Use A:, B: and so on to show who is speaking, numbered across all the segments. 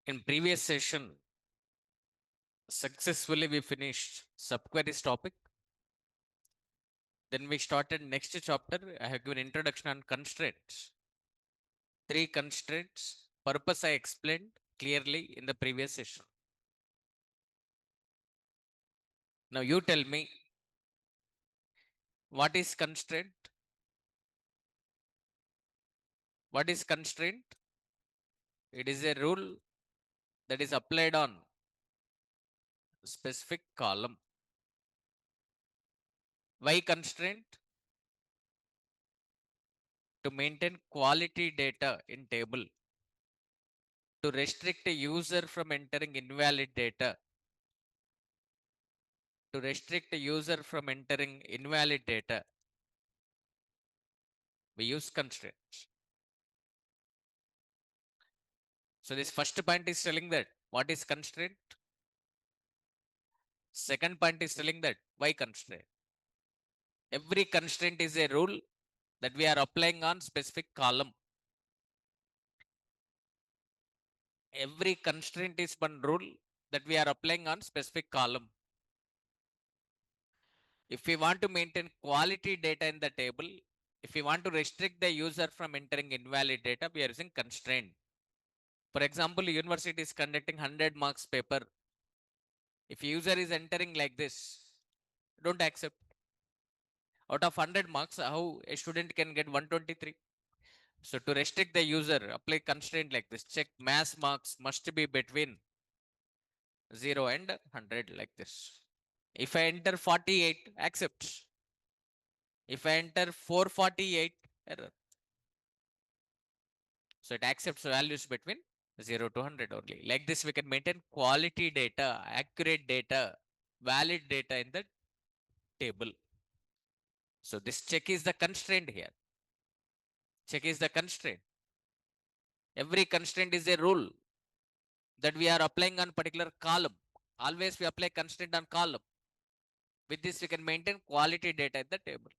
A: In previous session, successfully we finished subqueries topic. Then we started next chapter. I have given introduction on constraints. Three constraints. Purpose I explained clearly in the previous session. Now you tell me, what is constraint? What is constraint? It is a rule that is applied on specific column. Why constraint? To maintain quality data in table. To restrict a user from entering invalid data. To restrict a user from entering invalid data, we use constraints. So this first point is telling that what is constraint. Second point is telling that why constraint. Every constraint is a rule that we are applying on specific column. Every constraint is one rule that we are applying on specific column. If we want to maintain quality data in the table, if we want to restrict the user from entering invalid data, we are using constraint. For example, university is conducting 100 marks paper. If user is entering like this, don't accept. Out of 100 marks, how a student can get 123? So to restrict the user, apply constraint like this. Check mass marks must be between 0 and 100 like this. If I enter 48, accept. If I enter 448, error. So it accepts values between 0 to 100 only. Like this, we can maintain quality data, accurate data, valid data in the table. So this check is the constraint here. Check is the constraint. Every constraint is a rule that we are applying on particular column. Always we apply constraint on column. With this, we can maintain quality data in the table.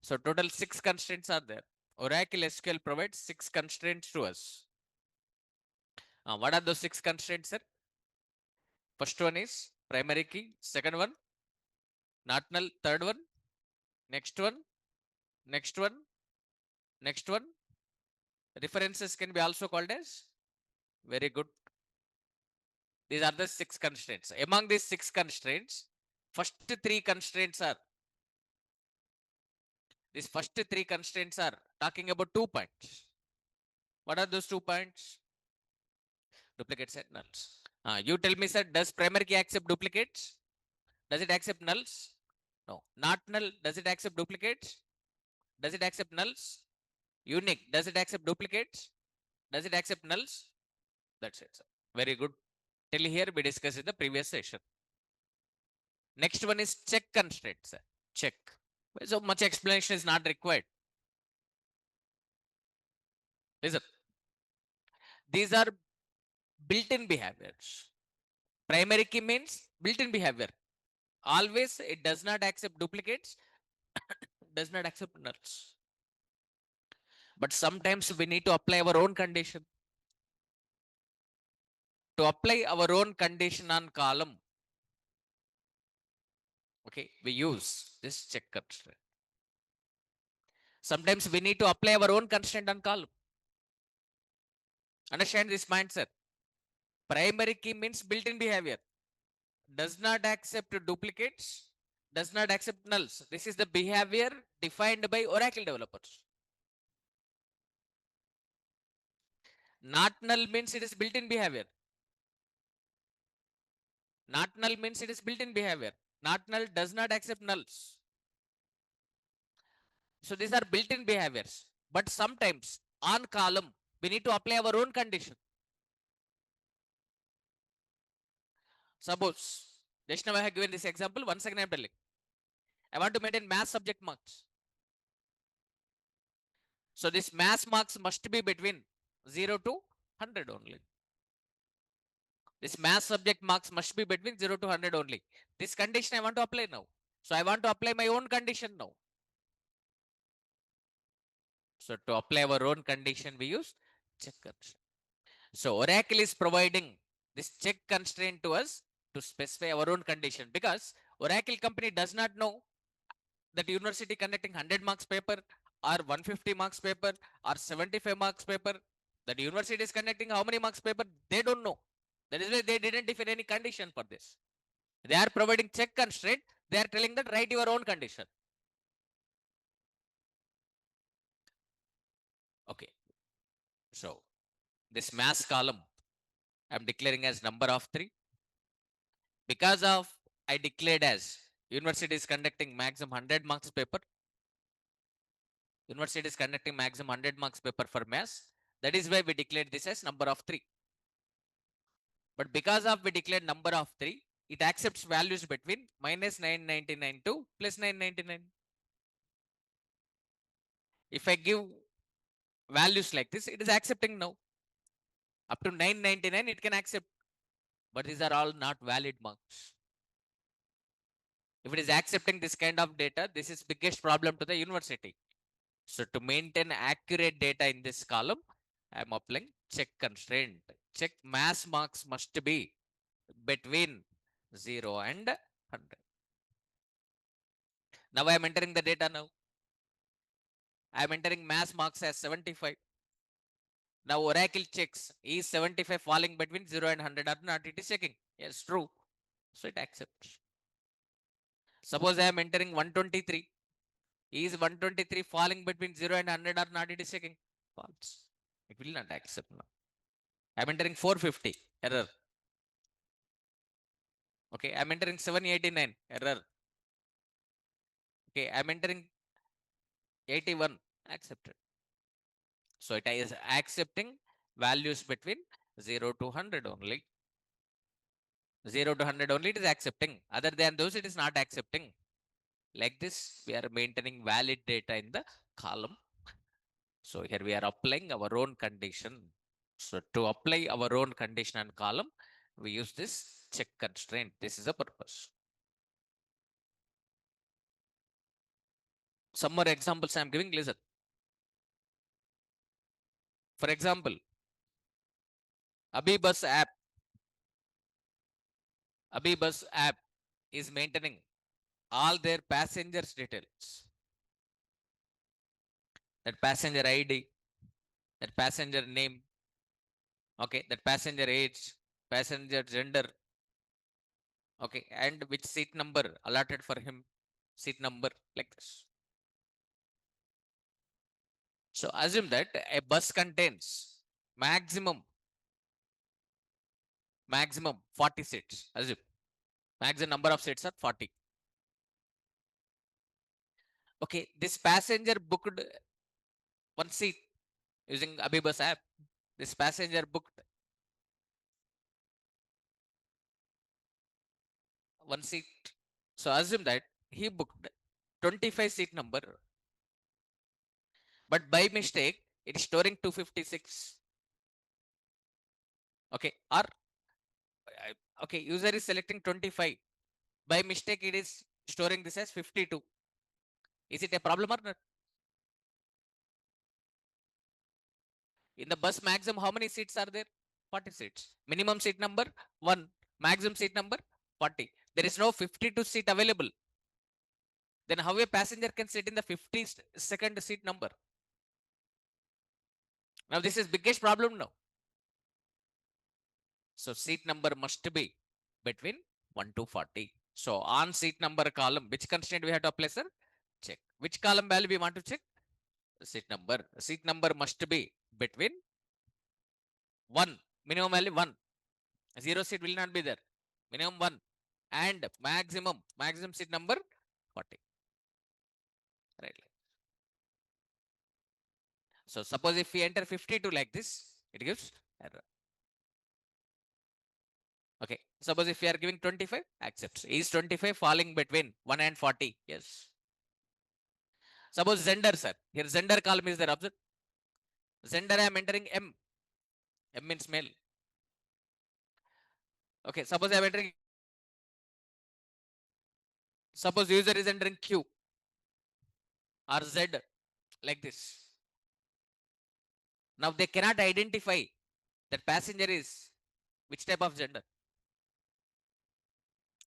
A: So total 6 constraints are there. Oracle SQL provides 6 constraints to us. What are those 6 constraints, sir? First one is primary key. Second one, not null. Third one, next one, next one, next one. References can be also called as. Very good. These are the 6 constraints. Among these 6 constraints, first 3 constraints are, these first 3 constraints are talking about 2 points. What are those 2 points? Duplicates and nulls. You tell me, sir, does primary key accept duplicates? Does it accept nulls? No. Not null, does it accept duplicates? Does it accept nulls? Unique, does it accept duplicates? Does it accept nulls? That's it, sir. Very good. Till here we discussed in the previous session. Next one is check constraints. Check. So much explanation is not required. Listen. These are built-in behaviors. Primary key means built-in behavior. Always it does not accept duplicates, does not accept nulls. But sometimes we need to apply our own condition. To apply our own condition on column, okay, we use this check constraint. Sometimes we need to apply our own constraint on column. Understand this mindset. Primary key means built-in behavior. Does not accept duplicates, does not accept nulls. This is the behavior defined by Oracle developers. Not null means it is built-in behavior. Not null means it is built-in behavior. Not null does not accept nulls. So these are built-in behaviors. But sometimes on column, we need to apply our own condition. Suppose, just now I have given this example. Once again I am telling. I want to maintain mass subject marks. So this mass marks must be between 0 to 100 only. This mass subject marks must be between 0 to 100 only. This condition I want to apply now. So I want to apply my own condition now. So to apply our own condition, we use check condition. So Oracle is providing this check constraint to us to specify our own condition, because Oracle company does not know that university conducting 100 marks paper or 150 marks paper or 75 marks paper. That university is conducting how many marks paper, they don't know. That is why they didn't define any condition for this. They are providing check constraint. They are telling that write your own condition. Okay. So this mass column I'm declaring as number of 3. Because of I declared as university is conducting maximum 100 marks paper. University is conducting maximum 100 marks paper for mass. That is why we declared this as number of 3. But because of we declared number of 3, it accepts values between minus 999 to plus 999. If I give values like this, it is accepting now. Up to 999, it can accept. But these are all not valid marks. If it is accepting this kind of data, this is biggest problem to the university. So to maintain accurate data in this column, I am applying check constraint. Check mass marks must be between 0 and 100. Now I am entering the data now. I am entering mass marks as 75. Now Oracle checks, is 75 falling between 0 and 100 or not? It is checking. Yes, true. So it accepts. Suppose I am entering 123. Is 123 falling between 0 and 100 or not? It is checking. False. It will not accept now. I am entering 450. Error. Okay. I am entering 789. Error. Okay. I am entering 81. Accepted. So it is accepting values between 0 to 100 only. 0 to 100 only it is accepting. Other than those, it is not accepting. Like this, we are maintaining valid data in the column. So here we are applying our own condition. So to apply our own condition and column, we use this check constraint. This is the purpose. Some more examples I am giving, listen. For example, Abibus app. Abibus app is maintaining all their passengers details. That passenger ID, that passenger name, okay, that passenger age, passenger gender, okay, and which seat number allotted for him, seat number, like this. So assume that a bus contains maximum 40 seats. Assume maximum number of seats are 40. Okay, this passenger booked one seat using Abibus app. This passenger booked one seat. So assume that he booked 25 seat number, but by mistake it is storing 256. Okay, or okay, user is selecting 25. By mistake it is storing this as 52. Is it a problem or not? In the bus maximum, how many seats are there? 40 seats. Minimum seat number 1. Maximum seat number 40. There is no 52 seat available. Then how a passenger can sit in the 52nd seat number? Now this is biggest problem now. So seat number must be between 1 to 40. So on seat number column, which constraint we have to apply, sir? Check. Which column value we want to check? Seat number. Seat number must be between 1. Minimum value 1. 0 seat will not be there. Minimum 1. And maximum seat number 40. Right. So suppose if we enter 52 like this, it gives error. Okay. Suppose if we are giving 25, accepts. Is 25 falling between 1 and 40? Yes. Suppose gender, sir. Here gender column is there. Observe. Gender I am entering M. M means male. Okay. Suppose I am entering. Suppose user is entering Q or Z like this. Now they cannot identify That passenger is which type of gender?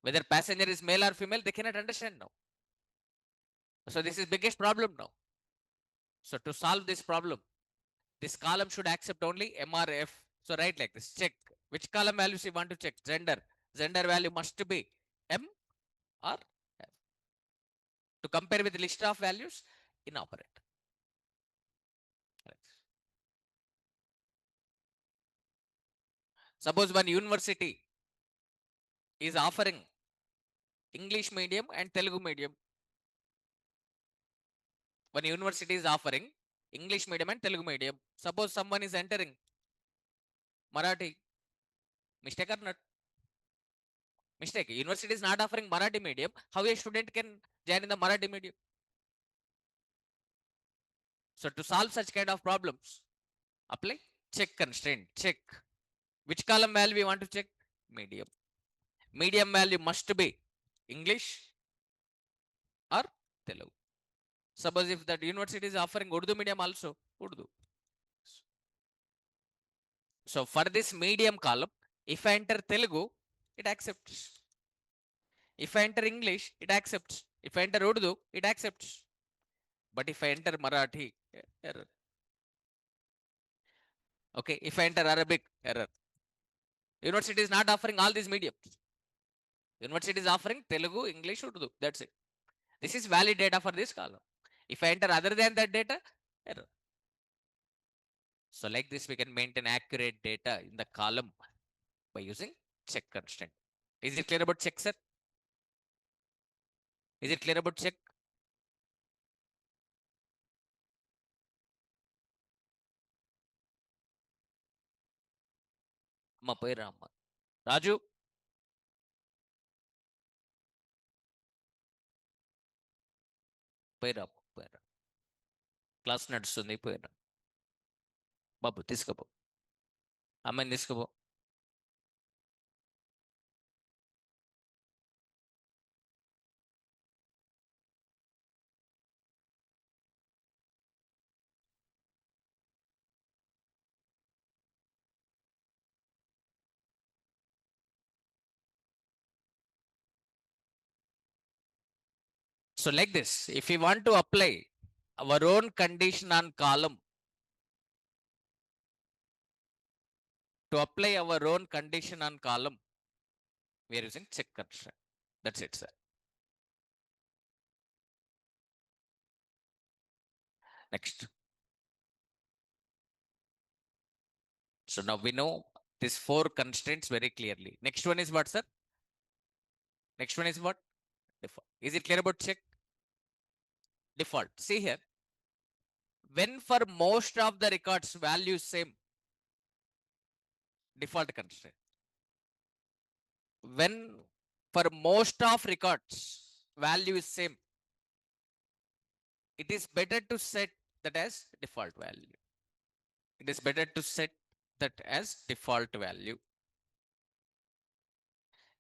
A: Whether passenger is male or female, they cannot understand now. So this is biggest problem now. So to solve this problem, this column should accept only M or F. So write like this, check. Which column values you want to check? Gender. Gender value must be M or F. To compare with the list of values in operator. Suppose one university is offering English medium and Telugu medium. One university is offering English medium and Telugu medium. Suppose someone is entering Marathi. Mistake or not? Mistake. University is not offering Marathi medium. How a student can join in the Marathi medium? So to solve such kind of problems, apply check constraint. Check. Which column value we want to check? Medium. Medium value must be English or Telugu. Suppose if that university is offering Urdu medium also, Urdu. So for this medium column, if I enter Telugu, it accepts. If I enter English, it accepts. If I enter Urdu, it accepts. But if I enter Marathi, error. Okay, if I enter Arabic, error. University is not offering all these mediums. University is offering Telugu, English, Urdu. That's it. This is valid data for this column. If I enter other than that data, error. So like this, we can maintain accurate data in the column by using check constraint. Is it clear about check, sir? Is it clear about check? అమ్మ పోయిరా అమ్మ రాజు పోయిరా పోయిరా class నడుస్తుంది పోయిరా బాబు తీసుకుపో అమ్మాయిని తీసుకుపో So like this, if we want to apply our own condition on column, to apply our own condition on column, we are using check constraint. That's it, sir. Next. So now we know these 4 constraints very clearly. Next one is what, sir? Next one is what? Default. Is it clear about check? Default. See here. When for most of the records value same, default constraint. When for most of records value is same, it is better to set that as default value. It is better to set that as default value.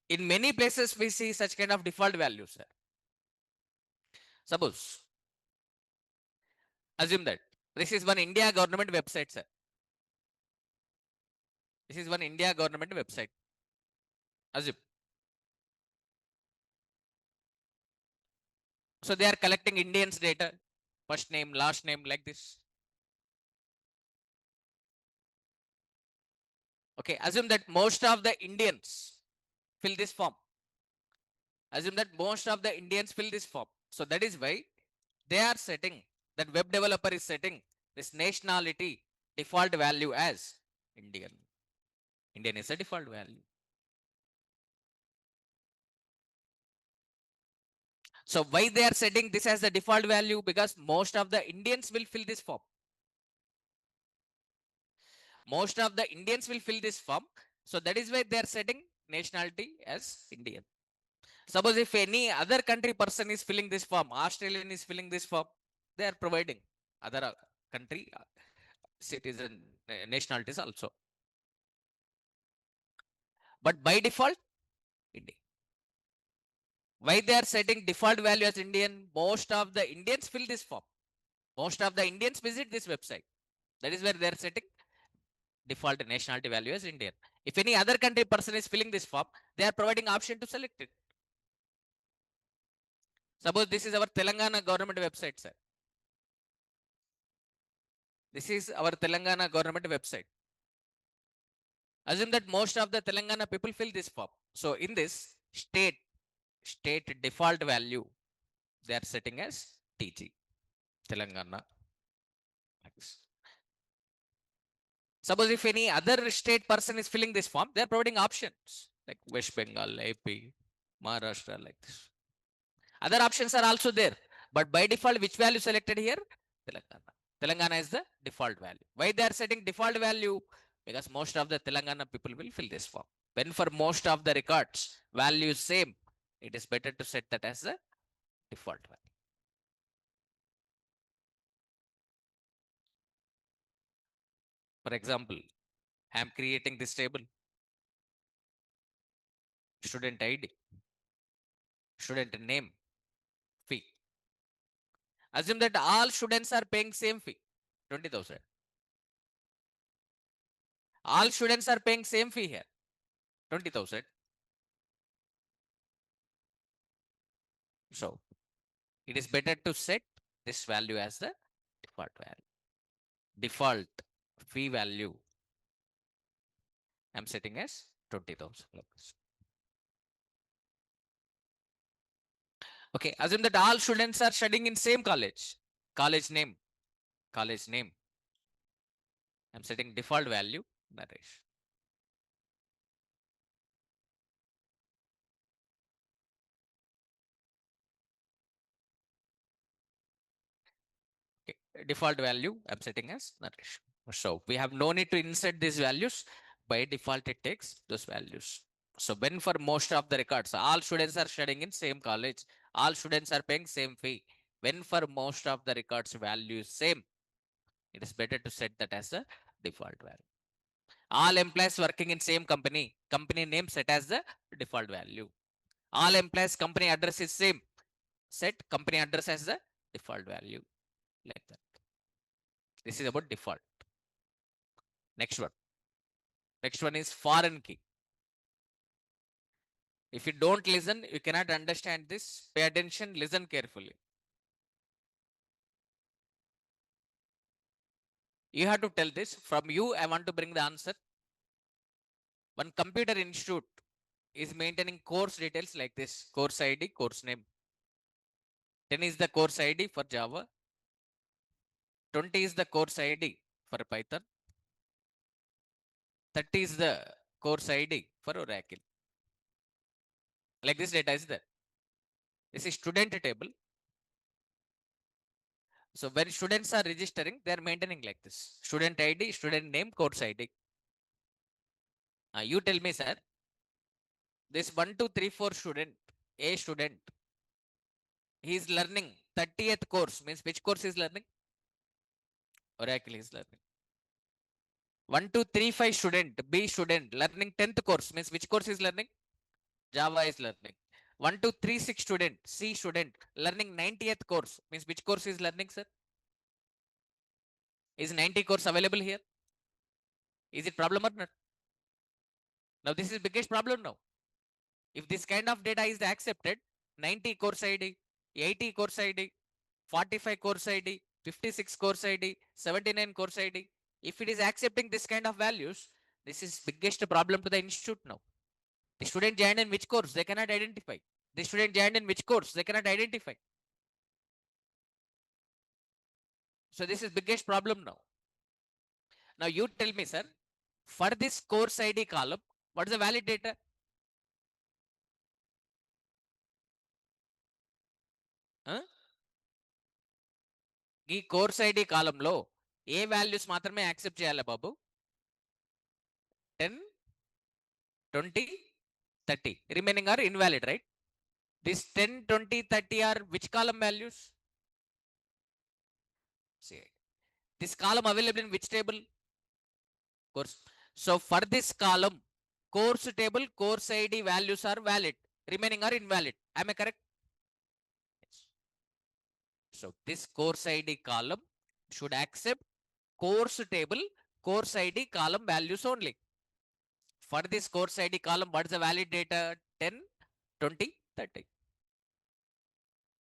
A: In many places, we see such kind of default values. Sir. Suppose, assume that this is one India government website, sir. This is one India government website. Assume. So they are collecting Indians data, first name, last name, like this. Okay, assume that most of the Indians fill this form. Assume that most of the Indians fill this form. So that is why they are setting, that web developer is setting this nationality default value as Indian. Indian is a default value. So why they are setting this as the default value? Because most of the Indians will fill this form. Most of the Indians will fill this form. So that is why they are setting nationality as Indian. Suppose if any other country person is filling this form, Australian is filling this form, they are providing other country citizen nationalities also. But by default, Indian. Why they are setting default value as Indian? Most of the Indians fill this form. Most of the Indians visit this website. That is where they are setting default nationality value as Indian. If any other country person is filling this form, they are providing option to select it. Suppose this is our Telangana government website, sir. This is our Telangana government website. Assume that most of the Telangana people fill this form. So in this state default value, they are setting as TG, Telangana. Suppose if any other state person is filling this form, they are providing options like West Bengal, AP, Maharashtra, like this. Other options are also there. But by default, which value selected here? Telangana. Telangana is the default value. Why they are setting default value? Because most of the Telangana people will fill this form. When for most of the records, value is same, it is better to set that as the default value. For example, I am creating this table. Student ID, student name, fee. Assume that all students are paying same fee, 20,000. All students are paying same fee here, 20,000. So it is better to set this value as the default value. Default fee value I'm setting as 20,000. Okay, assume that all students are studying in same college. College name. College name. I'm setting default value. Naresh. Okay. Default value I'm setting as Naresh. So we have no need to insert these values. By default, it takes those values. So when for most of the records, all students are studying in same college. All students are paying same fee. When for most of the records value is same, it is better to set that as a default value. All employees working in same company, company name set as the default value. All employees company address is same, set company address as the default value, like that. This is about default. Next one. Next one is foreign key. If you don't listen, you cannot understand this. Pay attention, listen carefully. You have to tell this. From you, I want to bring the answer. One computer institute is maintaining course details like this: course ID, course name. 10 is the course ID for Java. 20 is the course ID for Python. 30 is the course ID for Oracle. Like this data is there. This is student table. So when students are registering, they are maintaining like this: student ID, student name, course ID. You tell me, sir, this 1, 2, 3, 4 student, A student, he is learning 30th course, means which course is learning? Oracle is learning. 1, 2, 3, 5 student, B student, learning 10th course, means which course is learning? Java is learning. 1, 2, 3, 6 student, C student, learning 90th course, means which course is learning, sir? Is 90 course available here? Is it problem or not? Now this is biggest problem now. If this kind of data is accepted, 90 course ID, 80 course ID, 45 course ID, 56 course ID, 79 course ID, if it is accepting this kind of values, this is biggest problem to the institute now. The student joined in which course? They cannot identify. The student joined in which course? They cannot identify. So this is biggest problem now. Now you tell me, sir, for this course ID column, what is the valid data? Huh? ఈ course ID కాలంలో ఏ values మాత్రమే accept చేయాలి బాబు? 10, 20, 30. Remaining are invalid, right? This 10, 20, 30 are which column values? See, this column available in which table? Course. So for this column, course table, course ID values are valid. Remaining are invalid. Am I correct? Yes. So this course ID column should accept course table, course ID column values only. For this course ID column, what is the valid data? 10, 20, 30.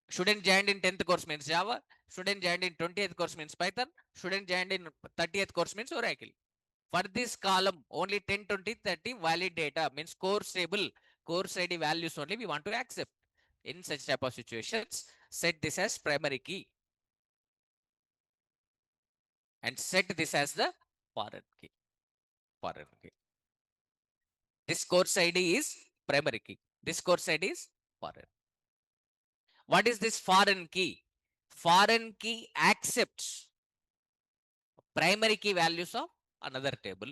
A: Student joined in 10th course means Java. Student joined in 20th course means Python. Student joined in 30th course means Oracle. For this column, only 10, 20, 30 valid data means course table, course ID values only we want to accept. In such type of situations, set this as primary key and set this as the foreign key. Foreign key. This course ID is primary key. This course ID is foreign. What is this foreign key? Foreign key accepts primary key values of another table.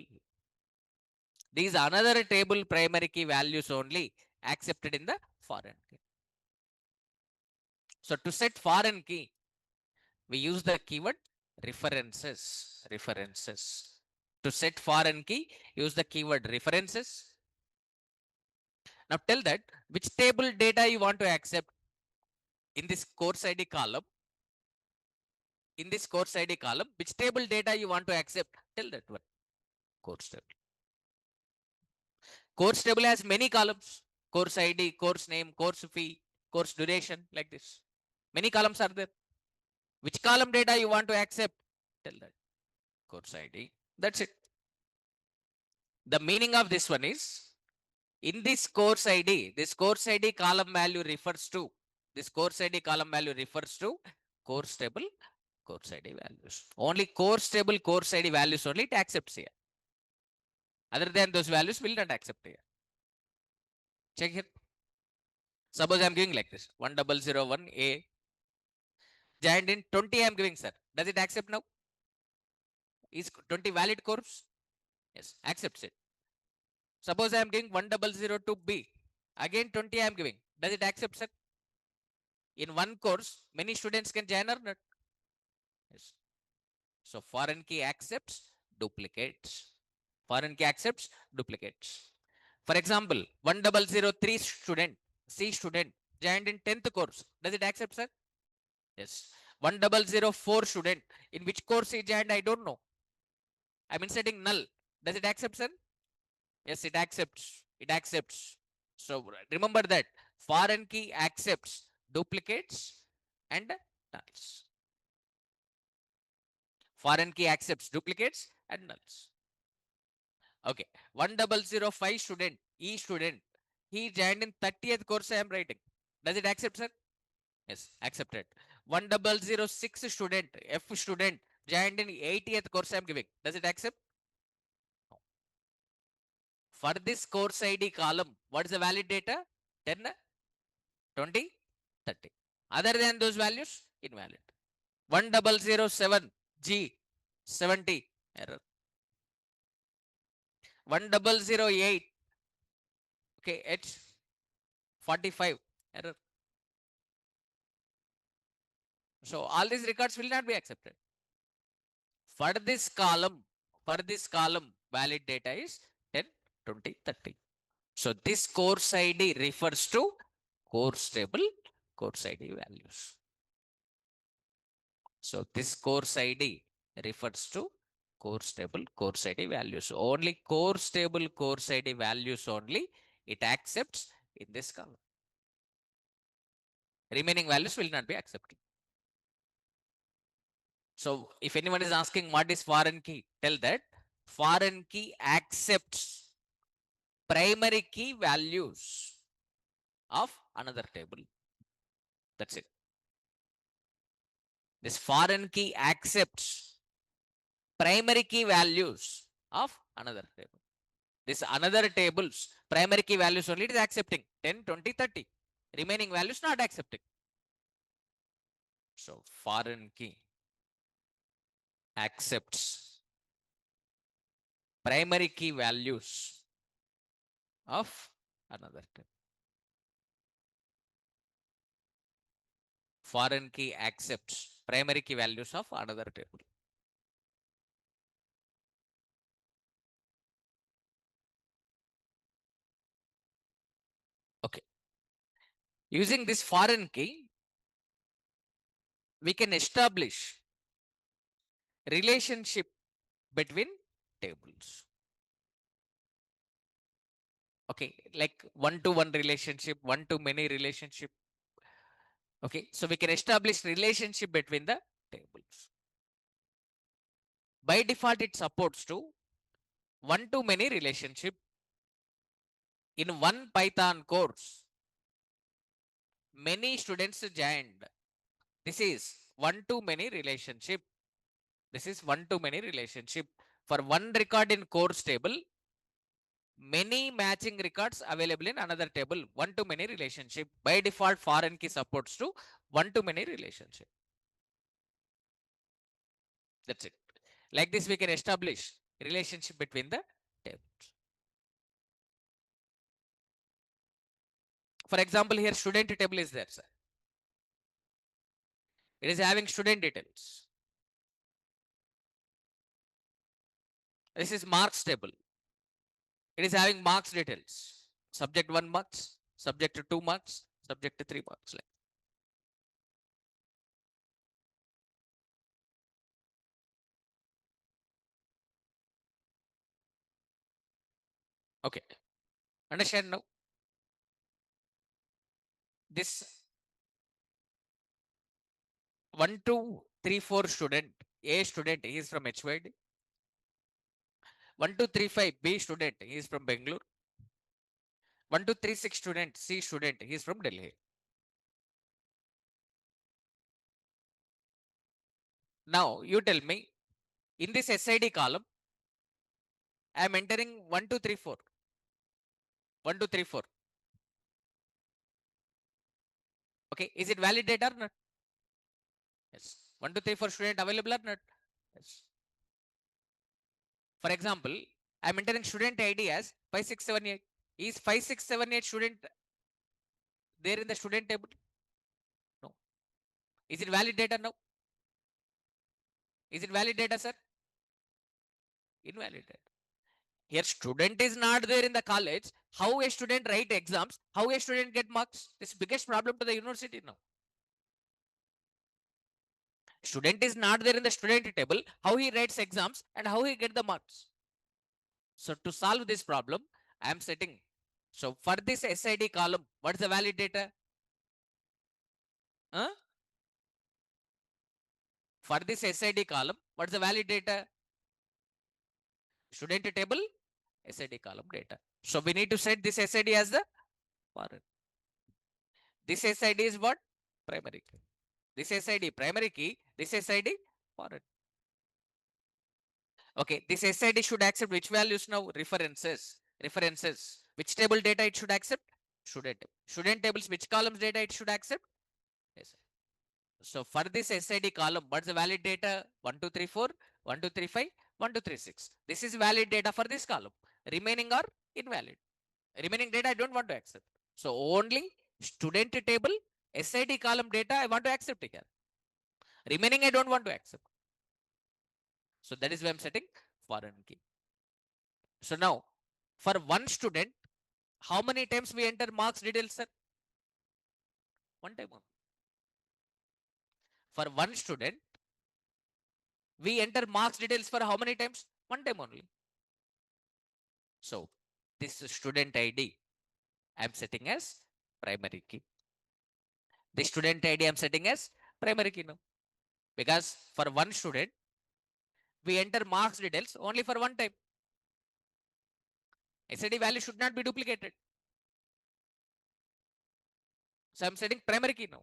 A: These another table primary key values only accepted in the foreign key. So to set foreign key, we use the keyword references. References. To set foreign key, use the keyword references. Now tell that which table data you want to accept in this course ID column. In this course ID column, which table data you want to accept? Tell that one. Course table. Course table has many columns. Course ID, course name, course fee, course duration, like this. Many columns are there. Which column data you want to accept? Tell that. Course ID. That's it. The meaning of this one is, in this course ID column value refers to, this course ID column value refers to course table, course ID values. Only course table, course ID values only it accepts here. Other than those values will not accept here. Check here. Suppose I'm giving like this 1001A. Giant in 20 I'm giving, sir. Does it accept now? Is 20 valid course? Yes, accepts it. Suppose I am giving 1002B. Again 20 I am giving. Does it accept, sir? In one course, many students can join or not? Yes. So foreign key accepts duplicates. Foreign key accepts duplicates. For example, 1003 student, C student, joined in 10th course. Does it accept, sir? Yes. 1004 student, in which course he joined, I don't know. I'm inserting null. Does it accept, sir? Yes, it accepts. It accepts. So remember that foreign key accepts duplicates and nulls. Foreign key accepts duplicates and nulls. Okay. 1005 student, E student. He joined in 30th course I am writing. Does it accept, sir? Yes, accepted. 1006 student, F student, joined in 80th course I am giving. Does it accept? No. For this course ID column, what is the valid data? 10, 20, 30. Other than those values, invalid. 1007 G 70 error. 1008 okay H 45 error. So all these records will not be accepted. For this column, valid data is 10, 20, 30. So this course ID refers to course table, course ID values. So this course ID refers to course table, course ID values. Only course table, course ID values only it accepts in this column. Remaining values will not be accepted. So if anyone is asking what is foreign key, tell that foreign key accepts primary key values of another table. That's it. This foreign key accepts primary key values of another table. This another table's primary key values only it is accepting 10, 20, 30. Remaining values not accepting. So foreign key accepts primary key values of another table. Foreign key accepts primary key values of another table. Okay. Using this foreign key, we can establish relationship between tables. Okay, like one-to-one relationship, one-to-many relationship. Okay, so we can establish relationship between the tables. By default, it supports to one-to-many relationship in one Python course. Many students joined. This is one-to-many relationship. This is one-to-many relationship. For one record in course table, many matching records available in another table. One-to-many relationship. By default, foreign key supports to one-to-many relationship. That's it. Like this, we can establish relationship between the tables. For example, here student table is there, sir. It is having student details. This is marks table. It is having marks details. Subject 1 marks, subject 2 marks, subject 3 marks. Like. Okay. Understand now? This 1, 2, 3, 4 student, A student, he is from HYD. 1, 2, 3, 5, B student, he is from Bangalore. 1, 2, 3, 6 student, C student, he is from Delhi. Now, you tell me, in this SID column, I am entering 1, 2, 3, 4. 1, 2, 3, 4. Okay, is it valid data or not? Yes. 1, 2, 3, 4 student available or not? Yes. For example, I am entering student ID as 5678. Is 5678 student there in the student table? No. Is it valid data now? Is it valid data, sir? Invalid data. Here, student is not there in the college. How a student write exams? How a student get marks? This is biggest problem to the university now. Student is not there in the student table. How he writes exams and how he get the marks? So to solve this problem, I am setting. So for this SID column, what's the valid data? Huh? For this SID column, what's the valid data? Student table, SID column data. So we need to set this SID as the foreign. This SID is what? Primary key. This SID primary key, this SID foreign. Okay, this SID should accept which values now? References. References. Which table data it should accept? Student table. Student tables, which columns data it should accept? Yes. So for this SID column, what's the valid data? 1, 2, 3, 4, 1, 2, 3, 5, 1, 2, 3, 6. This is valid data for this column. Remaining are invalid. Remaining data I don't want to accept. So only student table, SID column data I want to accept here. Remaining I don't want to accept. So that is why I'm setting foreign key. So now for one student, how many times we enter marks details, sir? One time only. For one student, we enter marks details for how many times? One time only. So this student ID I'm setting as primary key. The student ID I'm setting as primary key now. Because for one student, we enter marks details only for one time. SID value should not be duplicated. So I'm setting primary key now.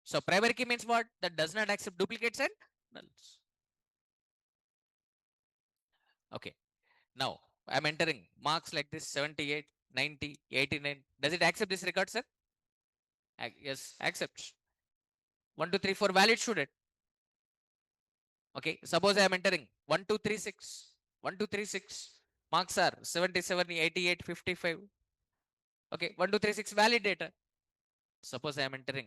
A: So primary key means what? That does not accept duplicates and nulls. Okay. Now I'm entering marks like this 78, 90, 89. Does it accept this record, sir? Yes, accepts. 1, 2, 3, 4 valid student. Okay. Suppose I am entering 1, 2, 3, 6. 1, 2, 3, 6. Marks are 77, 88, 55. Okay. 1, 2, 3, 6 valid data. Suppose I am entering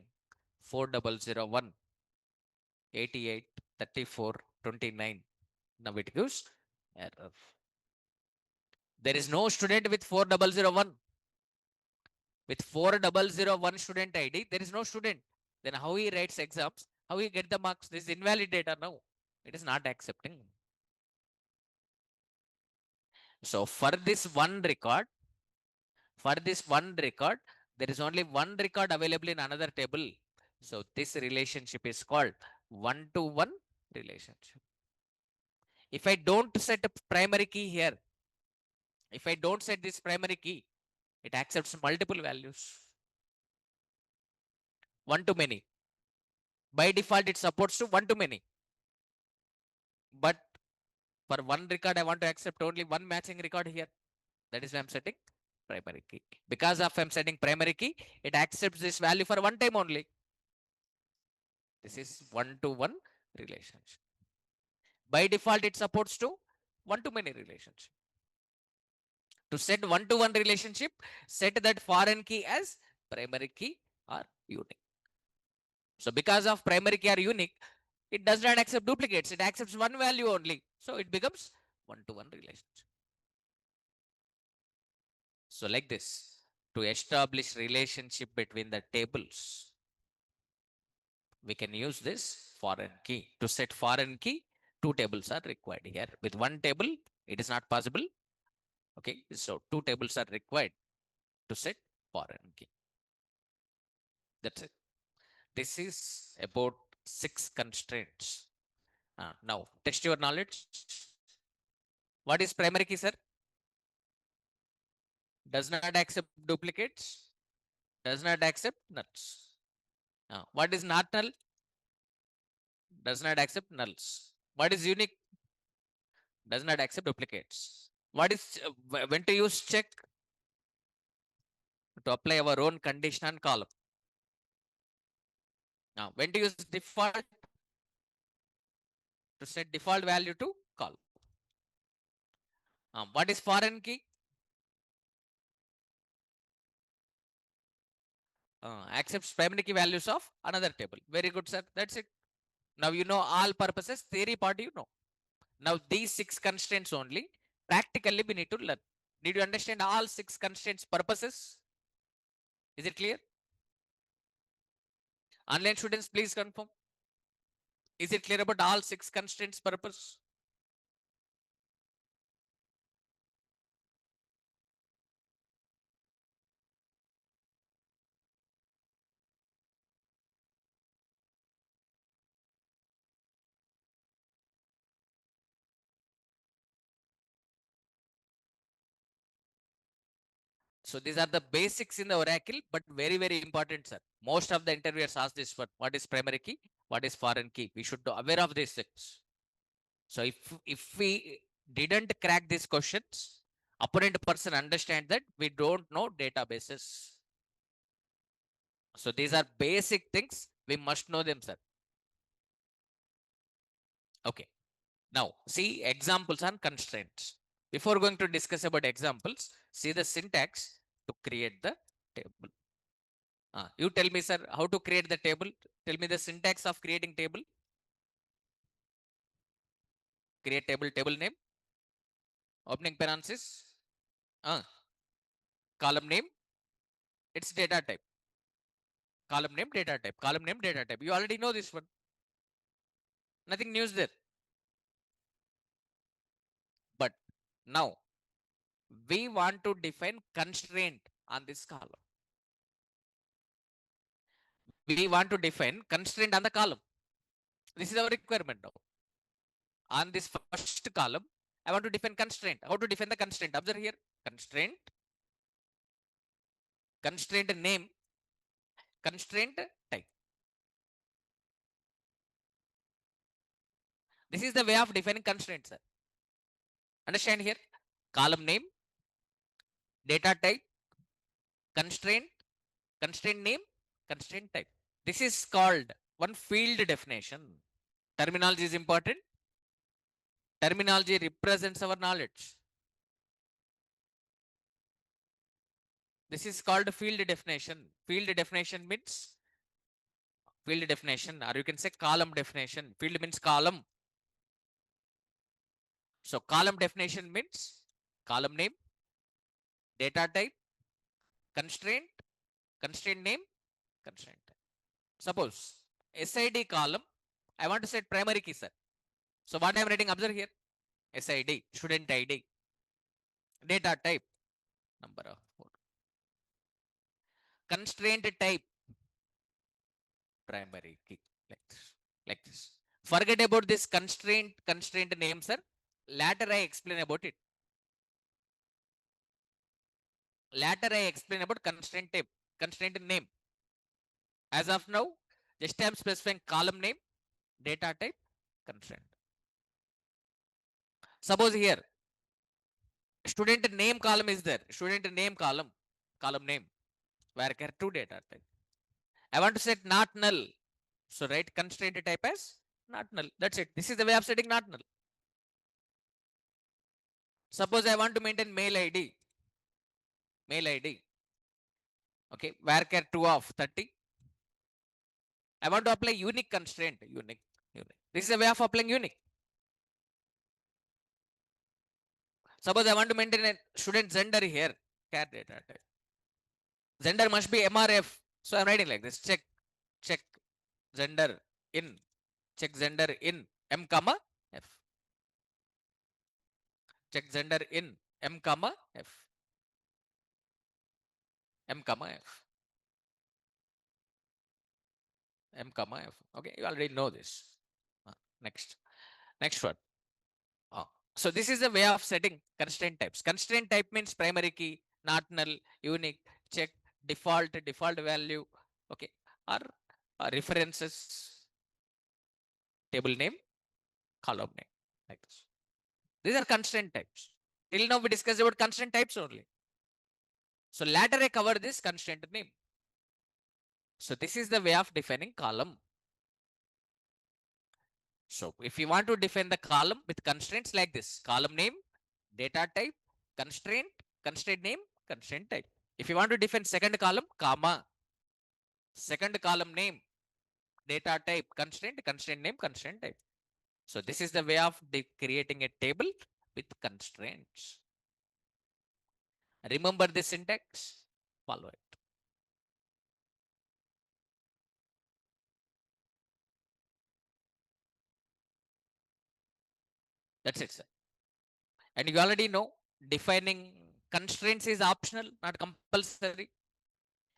A: 4001, 88, 34, 29. Now it gives error. There is no student with 4001. With 4001 student ID, there is no student. Then how he writes exams? How he get the marks? This is invalid data now. It is not accepting. So for this one record, there is only one record available in another table. So this relationship is called one-to-one relationship. If I don't set a primary key here, if I don't set this primary key, it accepts multiple values. One to many. By default, it supports to one to many. But for one record, I want to accept only one matching record here. That is why I'm setting primary key. Because of I'm setting primary key, it accepts this value for one time only. This is one-to-one relationship. By default, it supports to one-to-many relationship. To set one-to-one relationship, set that foreign key as primary key or unique. So because of primary key or unique, it does not accept duplicates. It accepts one value only. So it becomes one-to-one relationship. So like this, to establish relationship between the tables, we can use this foreign key. To set foreign key, two tables are required here. With one table, it is not possible. Okay, so two tables are required to set foreign key. That's it. This is about 6 constraints. Now, test your knowledge. What is primary key, sir? Does not accept duplicates. Does not accept nulls. What is not null? Does not accept nulls. What is unique? Does not accept duplicates. What is when to use check? To apply our own condition and column. Now, when to use default? To set default value to column. What is foreign key? Accepts primary key values of another table. Very good, sir. That's it. Now you know all purposes. Theory part you know. Now these 6 constraints only. Practically we need to learn. Need you understand all 6 constraints purposes? Is it clear? Online students, please confirm. Is it clear about all 6 constraints purpose? So these are the basics in the Oracle, but very, very important, sir. Most of the interviewers ask this one. What is primary key? What is foreign key? We should be aware of these things. So if we didn't crack these questions, opponent person understand that we don't know databases. So these are basic things. We must know them, sir. Okay. Now, see examples and constraints. Before going to discuss about examples, see the syntax to create the table. You tell me, sir, how to create the table. Tell me the syntax of creating table. Create table, table name, opening parenthesis, column name, its data type. Column name, data type, column name, data type. You already know this one. Nothing news there. But now we want to define constraint on this column. We want to define constraint on the column. This is our requirement now. On this first column, I want to define constraint. How to define the constraint? Observe here. Constraint, constraint name, constraint type. This is the way of defining constraints, sir. Understand here? Column name, data type, constraint, constraint name, constraint type. This is called one field definition. Terminology is important. Terminology represents our knowledge. This is called field definition. Field definition means field definition, or you can say column definition. Field means column. So column definition means column name, data type, constraint, constraint name, constraint type. Suppose SID column, I want to set primary key, sir. So what I am writing, observe here. SID, student ID, data type, number of photo. Constraint type, primary key, like this, like this. Forget about this constraint name, sir. Later I explain about it. Later I explain about constraint type, constraint name. As of now, just I am specifying column name, data type, constraint. Suppose here, student name column is there. Student name column, column name, varchar 2 data type. I want to set not null. So write constraint type as not null. That's it. This is the way of setting not null. Suppose I want to maintain mail ID. Mail ID. Okay. Varchar 2 of 30. I want to apply unique constraint. Unique. Unique. This is a way of applying unique. Suppose I want to maintain a student gender here. Char data type. Gender must be MRF. So I'm writing like this. Check gender in. Check gender in M comma F. Check gender in M comma F. M comma F. M comma F. Okay, you already know this. Next. Next one. So this is the way of setting constraint types. Constraint type means primary key, not null, unique, check, default value, okay, or references, table name, column name, like this. These are constraint types. Till now we discussed about constraint types only. So later I cover this constraint name. So this is the way of defining column. So if you want to define the column with constraints like this, column name, data type, constraint name, constraint type. If you want to define second column, comma, second column name, data type, constraint name, constraint type. So this is the way of creating a table with constraints. Remember this syntax, follow it. That's it, sir. And you already know defining constraints is optional, not compulsory.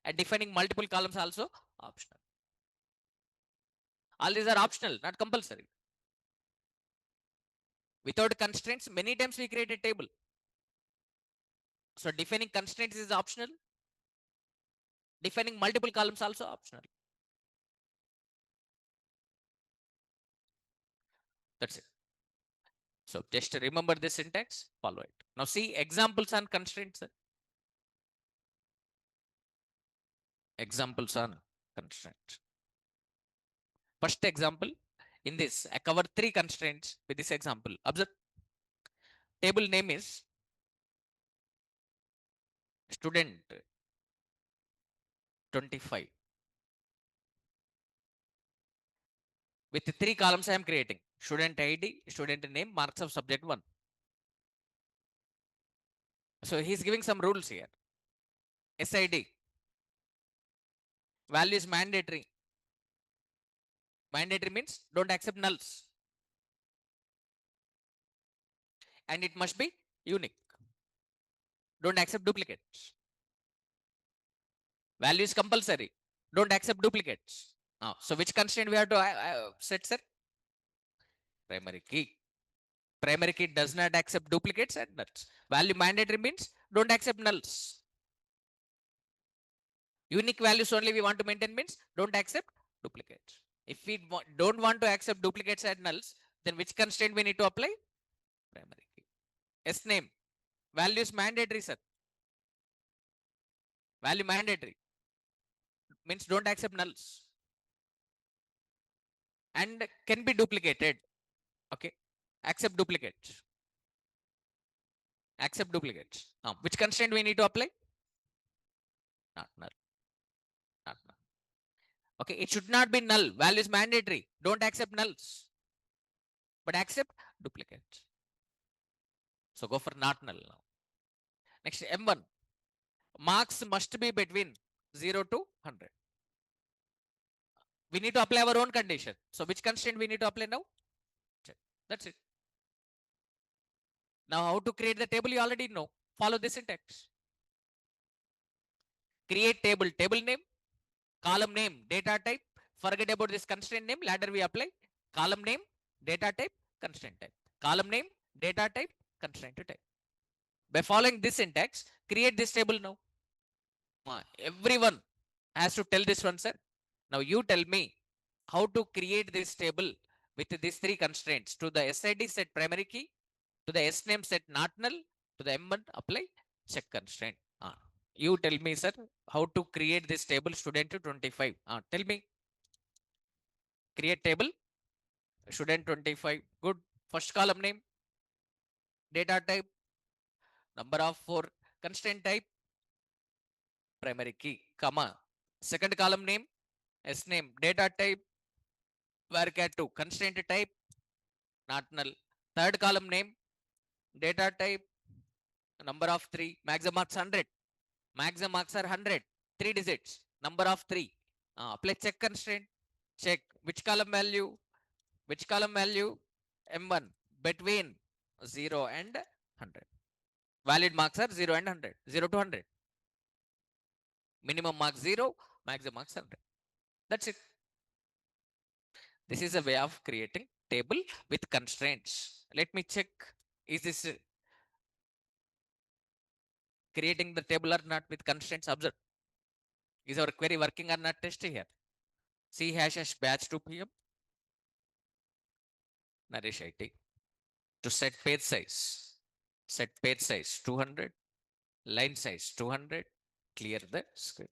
A: And defining multiple columns also optional. All these are optional, not compulsory. Without constraints, many times we create a table. So defining constraints is optional. Defining multiple columns also optional. That's it. So just remember this syntax, follow it. Now see examples on constraints. Examples on constraints. First example, in this, I cover 3 constraints with this example. Observe, table name is student 25. With 3 columns I am creating. Student ID, student name, marks of subject 1. So he's giving some rules here. SID. Value is mandatory. Mandatory means don't accept nulls. And it must be unique. Don't accept duplicates. Value is compulsory. Don't accept duplicates. So which constraint we have to set, sir? Primary key. Primary key does not accept duplicates and nulls. Value mandatory means don't accept nulls. Unique values only we want to maintain means don't accept duplicates. If we don't want to accept duplicates and nulls, then which constraint we need to apply? Primary key. S name. Value is mandatory, sir. Value mandatory means don't accept nulls. And can be duplicated. Okay. Accept duplicates. Accept duplicates. Which constraint we need to apply? Not null. Not null. Okay, it should not be null. Value is mandatory. Don't accept nulls. But accept duplicates. So go for not null now. Next, M1. Marks must be between 0 to 100. We need to apply our own condition. So which constraint we need to apply now? Check. That's it. Now, how to create the table, you already know. Follow this syntax. Create table, table name, column name, data type. Forget about this constraint name, ladder we apply. Column name, data type, constraint type. Column name, data type, constraint type. By following this syntax, create this table now. Everyone has to tell this one, sir. Now you tell me how to create this table with these three constraints. To the SID set primary key, to the SNAME set not null, to the M1 apply check constraint. You tell me, sir, how to create this table student to 25. Tell me. Create table student 25. Good. First column name, data type, number of 4, constraint type, primary key, comma. Second column name, SNAME, data type, varchar 2, constraint type, not null. Third column name, data type, number of 3, maximum marks 100. Maximum marks are 100. 3 digits, number of 3. Apply check constraint. Check which column value, M1 between 0 and 100. Valid marks are 0 and 100. 0 to 100. Minimum marks 0, maximum marks 100. That's it. This is a way of creating table with constraints. Let me check. Is this creating the table or not with constraints? Observe. Is our query working or not? Test here. C hash batch 2 PM. Naresh IT. To set page size. Set page size 200. Line size 200. Clear the script.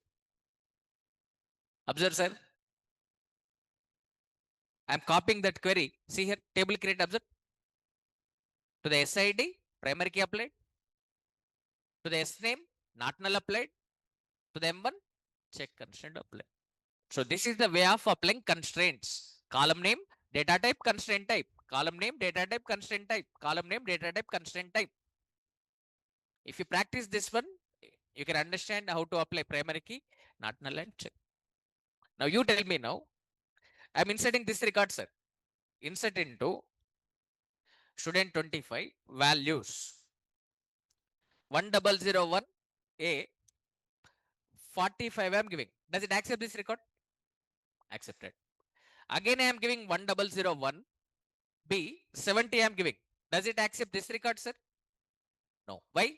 A: Observe, sir. I'm copying that query. See here, table create, observe. To the SID, primary key applied. To the SNAME, not null applied. To the M1, check constraint applied. So this is the way of applying constraints. Column name, data type, constraint type. Column name, data type, constraint type. Column name, data type, constraint type. If you practice this one, you can understand how to apply primary key, not null and check. Now you tell me now. I'm inserting this record, sir. Insert into student 25 values 1001 A 45 I am giving. Does it accept this record? Accepted. Again I am giving 1001 B 70 I am giving. Does it accept this record, sir? No. Why?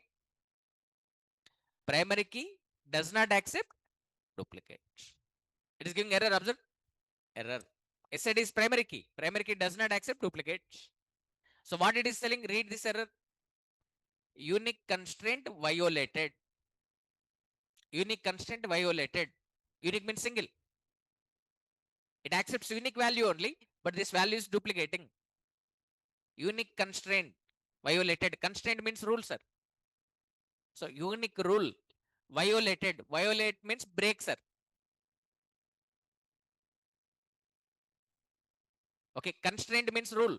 A: Primary key does not accept duplicates. It is giving error. Observe. Error. SID is primary key. Primary key does not accept duplicates. So what it is telling? Read this error. Unique constraint violated. Unique constraint violated. Unique means single. It accepts unique value only, but this value is duplicating. Unique constraint violated. Constraint means rule, sir. So unique rule violated. Violate means break, sir. Okay, constraint means rule.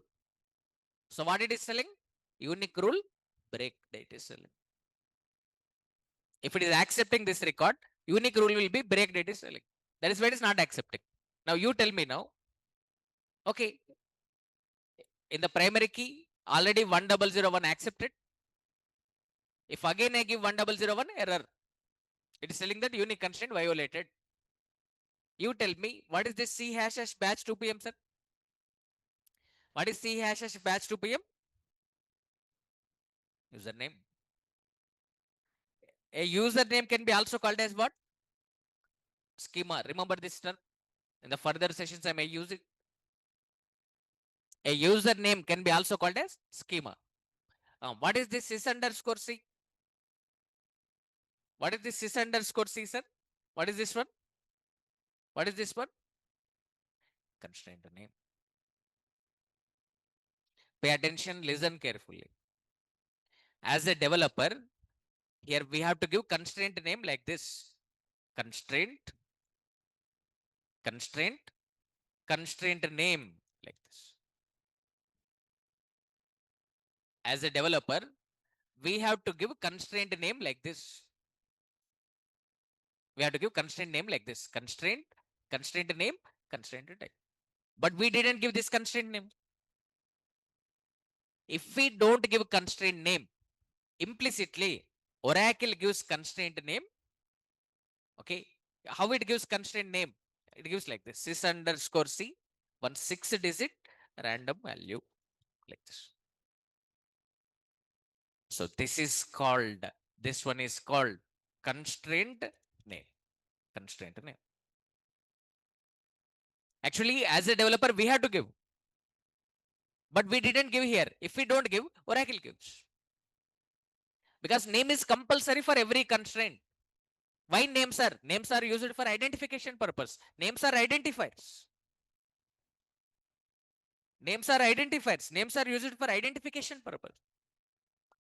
A: So what it is telling? Unique rule break it is telling. If it is accepting this record, unique rule will be break it is telling. That is why it is not accepting. Now you tell me now. Okay, in the primary key, already 1001 accepted. If again I give 1001 error, it is telling that unique constraint violated. You tell me, what is this C hash batch 2 PM, sir? What is C hash batch 2 PM? Username. A username can be also called as what? Schema. Remember this term? In the further sessions, I may use it. A username can be also called as schema. What is this sys underscore C? What is this sys underscore C, sir? What is this one? What is this one? Constraint name. Pay attention, listen carefully. As a developer, here we have to give constraint name like this. Constraint, constraint, constraint name like this. As a developer, we have to give constraint name like this. We have to give constraint name like this. Constraint, constraint name, constraint type. But we didn't give this constraint name. If we don't give constraint name, implicitly Oracle gives constraint name. Okay, how it gives constraint name? It gives like this: sys underscore c, one 6-digit random value, like this. So this is called, this one is called constraint name. Constraint name. Actually, as a developer, we have to give, but we didn't give here. If we don't give, Oracle gives. Because name is compulsory for every constraint. Why names are? Names are used for identification purpose. Names are identifiers. Names are identifiers. Names are used for identification purpose.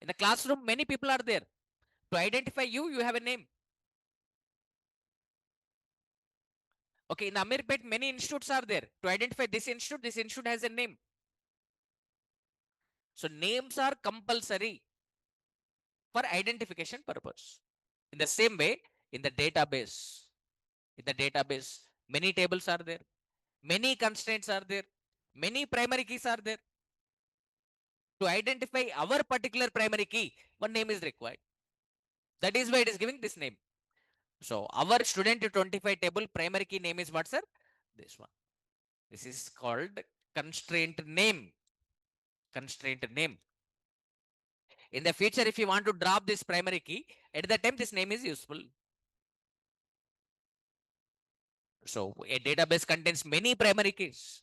A: In the classroom, many people are there. To identify you, you have a name. Okay, in Amirpet, many institutes are there. To identify this institute has a name. So names are compulsory for identification purpose. In the same way, in the database, many tables are there, many constraints are there, many primary keys are there. To identify our particular primary key, one name is required. That is why it is giving this name. So our student 25 table primary key name is what, sir? This one. This is called constraint name. Constraint name. In the future, if you want to drop this primary key, at that time this name is useful. So a database contains many primary keys.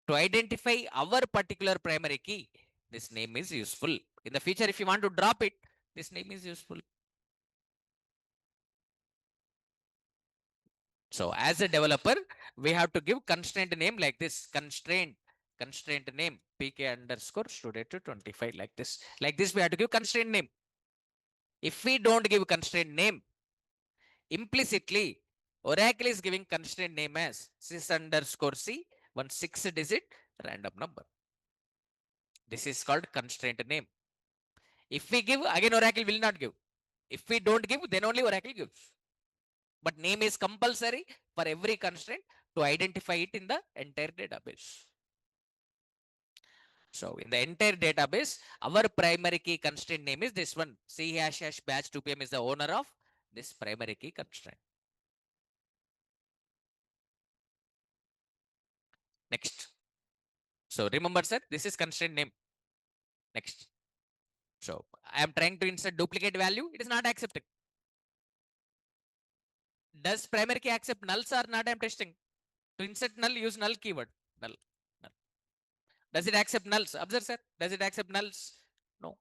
A: To identify our particular primary key, this name is useful. In the future, if you want to drop it, this name is useful. So as a developer, we have to give constraint name like this. Constraint name, pk underscore student 25, like this. Like this, we have to give constraint name. If we don't give constraint name, implicitly, Oracle is giving constraint name as sys underscore c, one 6-digit random number. This is called constraint name. If we give, again Oracle will not give. If we don't give, then only Oracle gives. But name is compulsory for every constraint to identify it in the entire database. So in the entire database, our primary key constraint name is this one. C hash hash batch 2pm is the owner of this primary key constraint. Next. So remember, sir, this is constraint name. Next. So I am trying to insert duplicate value. It is not accepting. Does primary key accept nulls or not? I am testing. To insert null, use null keyword. Null. Null. Does it accept nulls? Observe, sir. Does it accept nulls? No.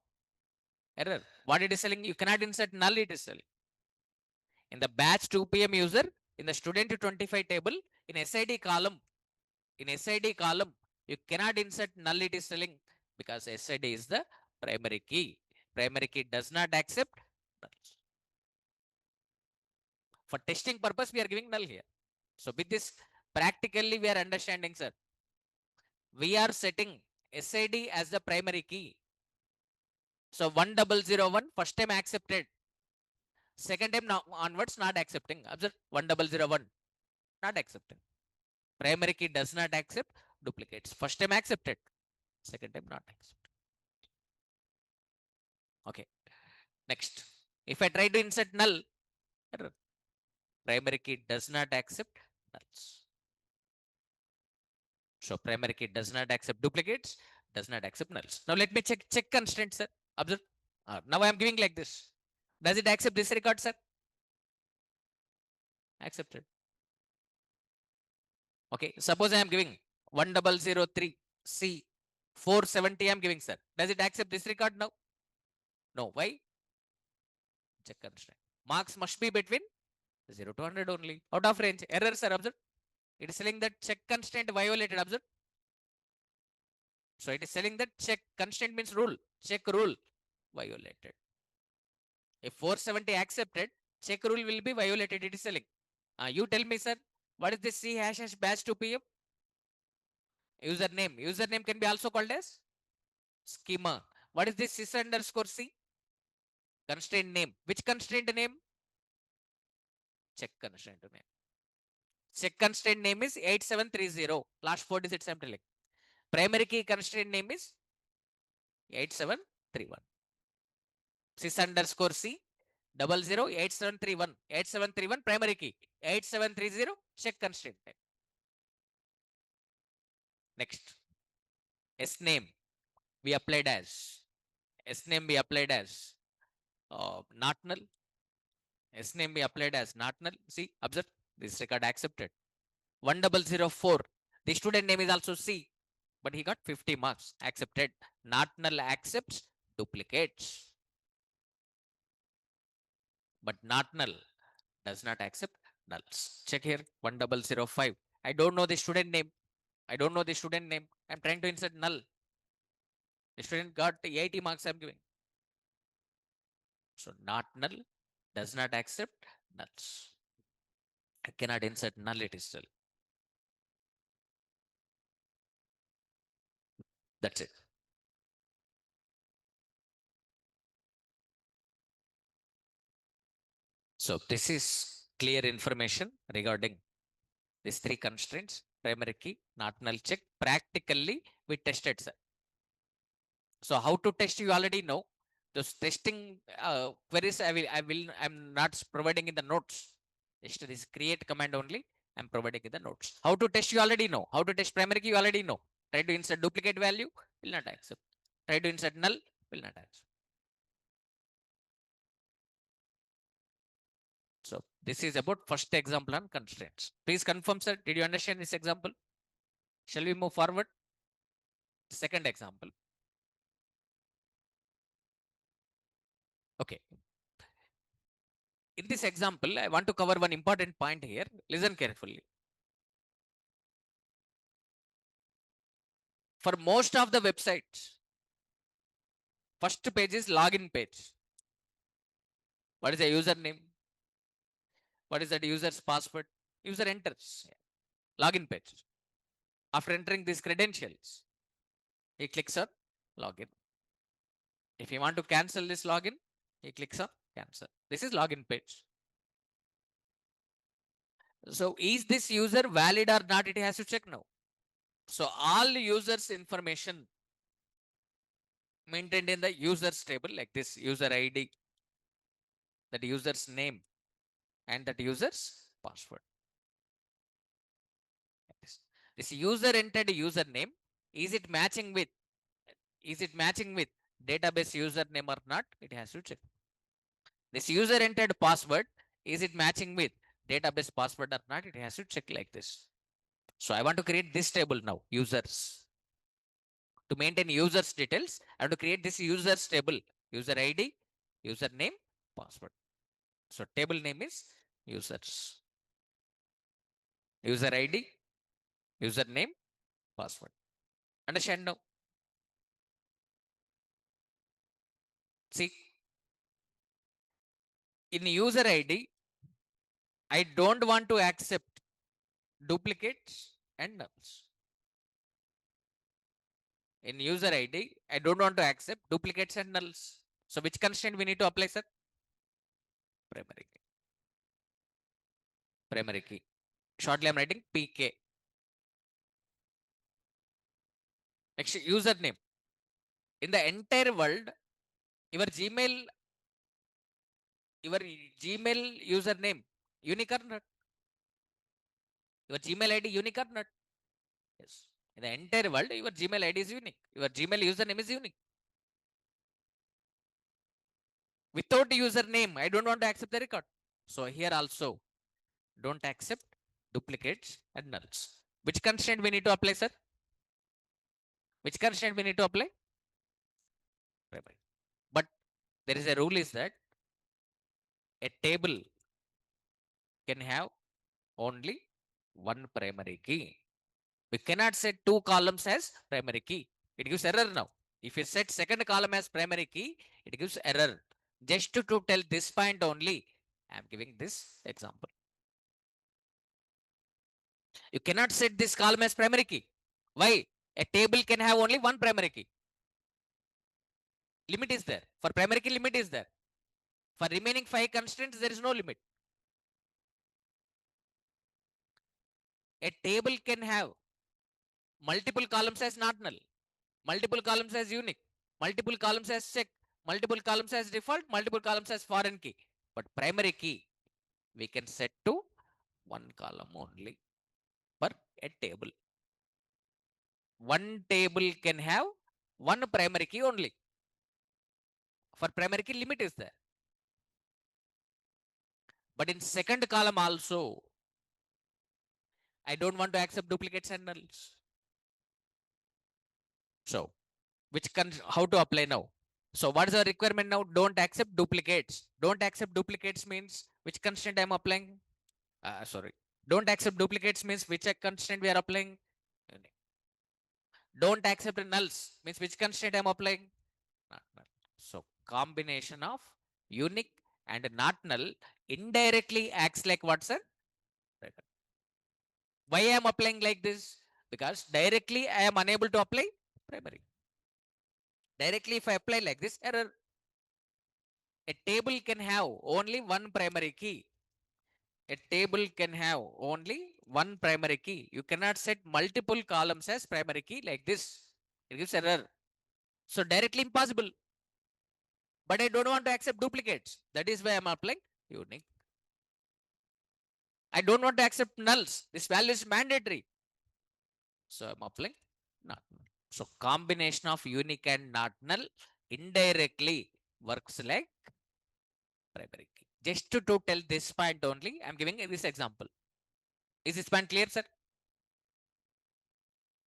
A: Error. What it is telling? You cannot insert null, it is telling. In the batch 2pm user, in the student 25 table, in SID column, you cannot insert null, it is telling, because SID is the primary key. Primary key does not accept nulls. For testing purpose, we are giving null here. So with this, practically we are understanding, sir. We are setting SID as the primary key. So 1001 first time accepted. Second time now onwards not accepting. Observe 1001 not accepting. Primary key does not accept duplicates. First time accepted. Second time not accepted. Okay. Next. If I try to insert null, error. Primary key does not accept nulls. So primary key does not accept duplicates, does not accept nulls. Now let me check constraints, sir. Observe. Now I am giving like this. Does it accept this record, sir? Accepted. Okay. Suppose I am giving 1003 C 470 I am giving, sir. Does it accept this record now? No. Why? Check constraint. Marks must be between 0 to 100 only. Out of range. Error, sir. Observe. It is telling that check constraint violated. Observe. So it is telling that check constraint means rule. Check rule violated. If 470 accepted, check rule will be violated. It is telling. You tell me, sir, what is this C hash hash batch 2pm? Username. Username can be also called as schema. What is this sys underscore C? Constraint name. Which constraint name? Check constraint name. Check constraint name is 8730. Last 4 digits I'm telling. Primary key constraint name is 8731. Sys underscore C 008731. 8731 primary key. 8730 check constraint type. Next, S name we applied as not null. S name we applied as not null. See, observe this record accepted. 1004. The student name is also C, but he got 50 marks. Accepted. Not null accepts duplicates, but not null does not accept nulls. Check here 1005. I don't know the student name. I'm trying to insert null. The student got 80 marks. I'm giving. So not null does not accept nulls. I cannot insert null. It is still. That's it. So this is clear information regarding these three constraints: primary key, not null check. Practically, we tested, sir. So how to test, you already know. Those testing queries, I'm not providing in the notes. Just this create command only, I'm providing in the notes. How to test, you already know. How to test primary key, you already know. Try to insert duplicate value, will not accept. Try to insert null, will not accept. So this is about first example on constraints. Please confirm, sir. Did you understand this example? Shall we move forward? Second example. Okay. In this example, I want to cover one important point here. Listen carefully. For most of the websites, first page is login page. What is the username? What is that user's password? User enters login page. After entering these credentials, he clicks on login. If you want to cancel this login, he clicks on cancel. This is login page. So is this user valid or not? It has to check now. So all users information maintained in the users table, like this user ID, that user's name, and that user's password. This user entered username, is it matching with database username or not? It has to check. This user entered password, is it matching with database password or not? It has to check like this. So I want to create this table now, users. To maintain users details, I have to create this users table, user ID, username, password. So table name is users. User ID, username, password. Understand now? See, in user ID, I don't want to accept duplicates and nulls. In user ID, I don't want to accept duplicates and nulls. So which constraint we need to apply, sir? Primary key. Primary key. Shortly, I'm writing PK. Next, username. In the entire world, your Gmail username, unique or not? Your Gmail ID unique or not? Yes. In the entire world, your Gmail ID is unique. Your Gmail username is unique. Without username, I don't want to accept the record. So here also, don't accept duplicates and nulls. Which constraint we need to apply, sir? Which constraint we need to apply? Primary. But there is a rule is that a table can have only one primary key. We cannot set two columns as primary key. It gives error now. If you set second column as primary key, it gives error. Just to tell this point only, I am giving this example. You cannot set this column as primary key. Why? A table can have only one primary key. Limit is there. For primary key, limit is there. For remaining 5 constraints, there is no limit. A table can have multiple columns as not null, multiple columns as unique. multiple columns as check, multiple columns as default, multiple columns as foreign key. But primary key, we can set to one column only per a table. One table can have one primary key only. For primary key, limit is there. But in second column also, I don't want to accept duplicates and nulls. So, how to apply now? So, what is the requirement now? Don't accept duplicates. Don't accept duplicates means which constraint I am applying? Sorry. Don't accept duplicates means which constraint we are applying? Don't accept nulls means which constraint I am applying? Not null. So, combination of unique and not null indirectly acts like what, sir? Why I am applying like this? Because directly I am unable to apply primary. Directly if I apply like this, error. A table can have only one primary key. A table can have only one primary key. You cannot set multiple columns as primary key like this. It gives error. So directly impossible. But I don't want to accept duplicates. That is why I'm applying unique. I don't want to accept nulls. This value is mandatory. So I'm applying not null. So combination of unique and not null indirectly works like primary key. Just to tell this point only, I'm giving this example. Is this point clear, sir?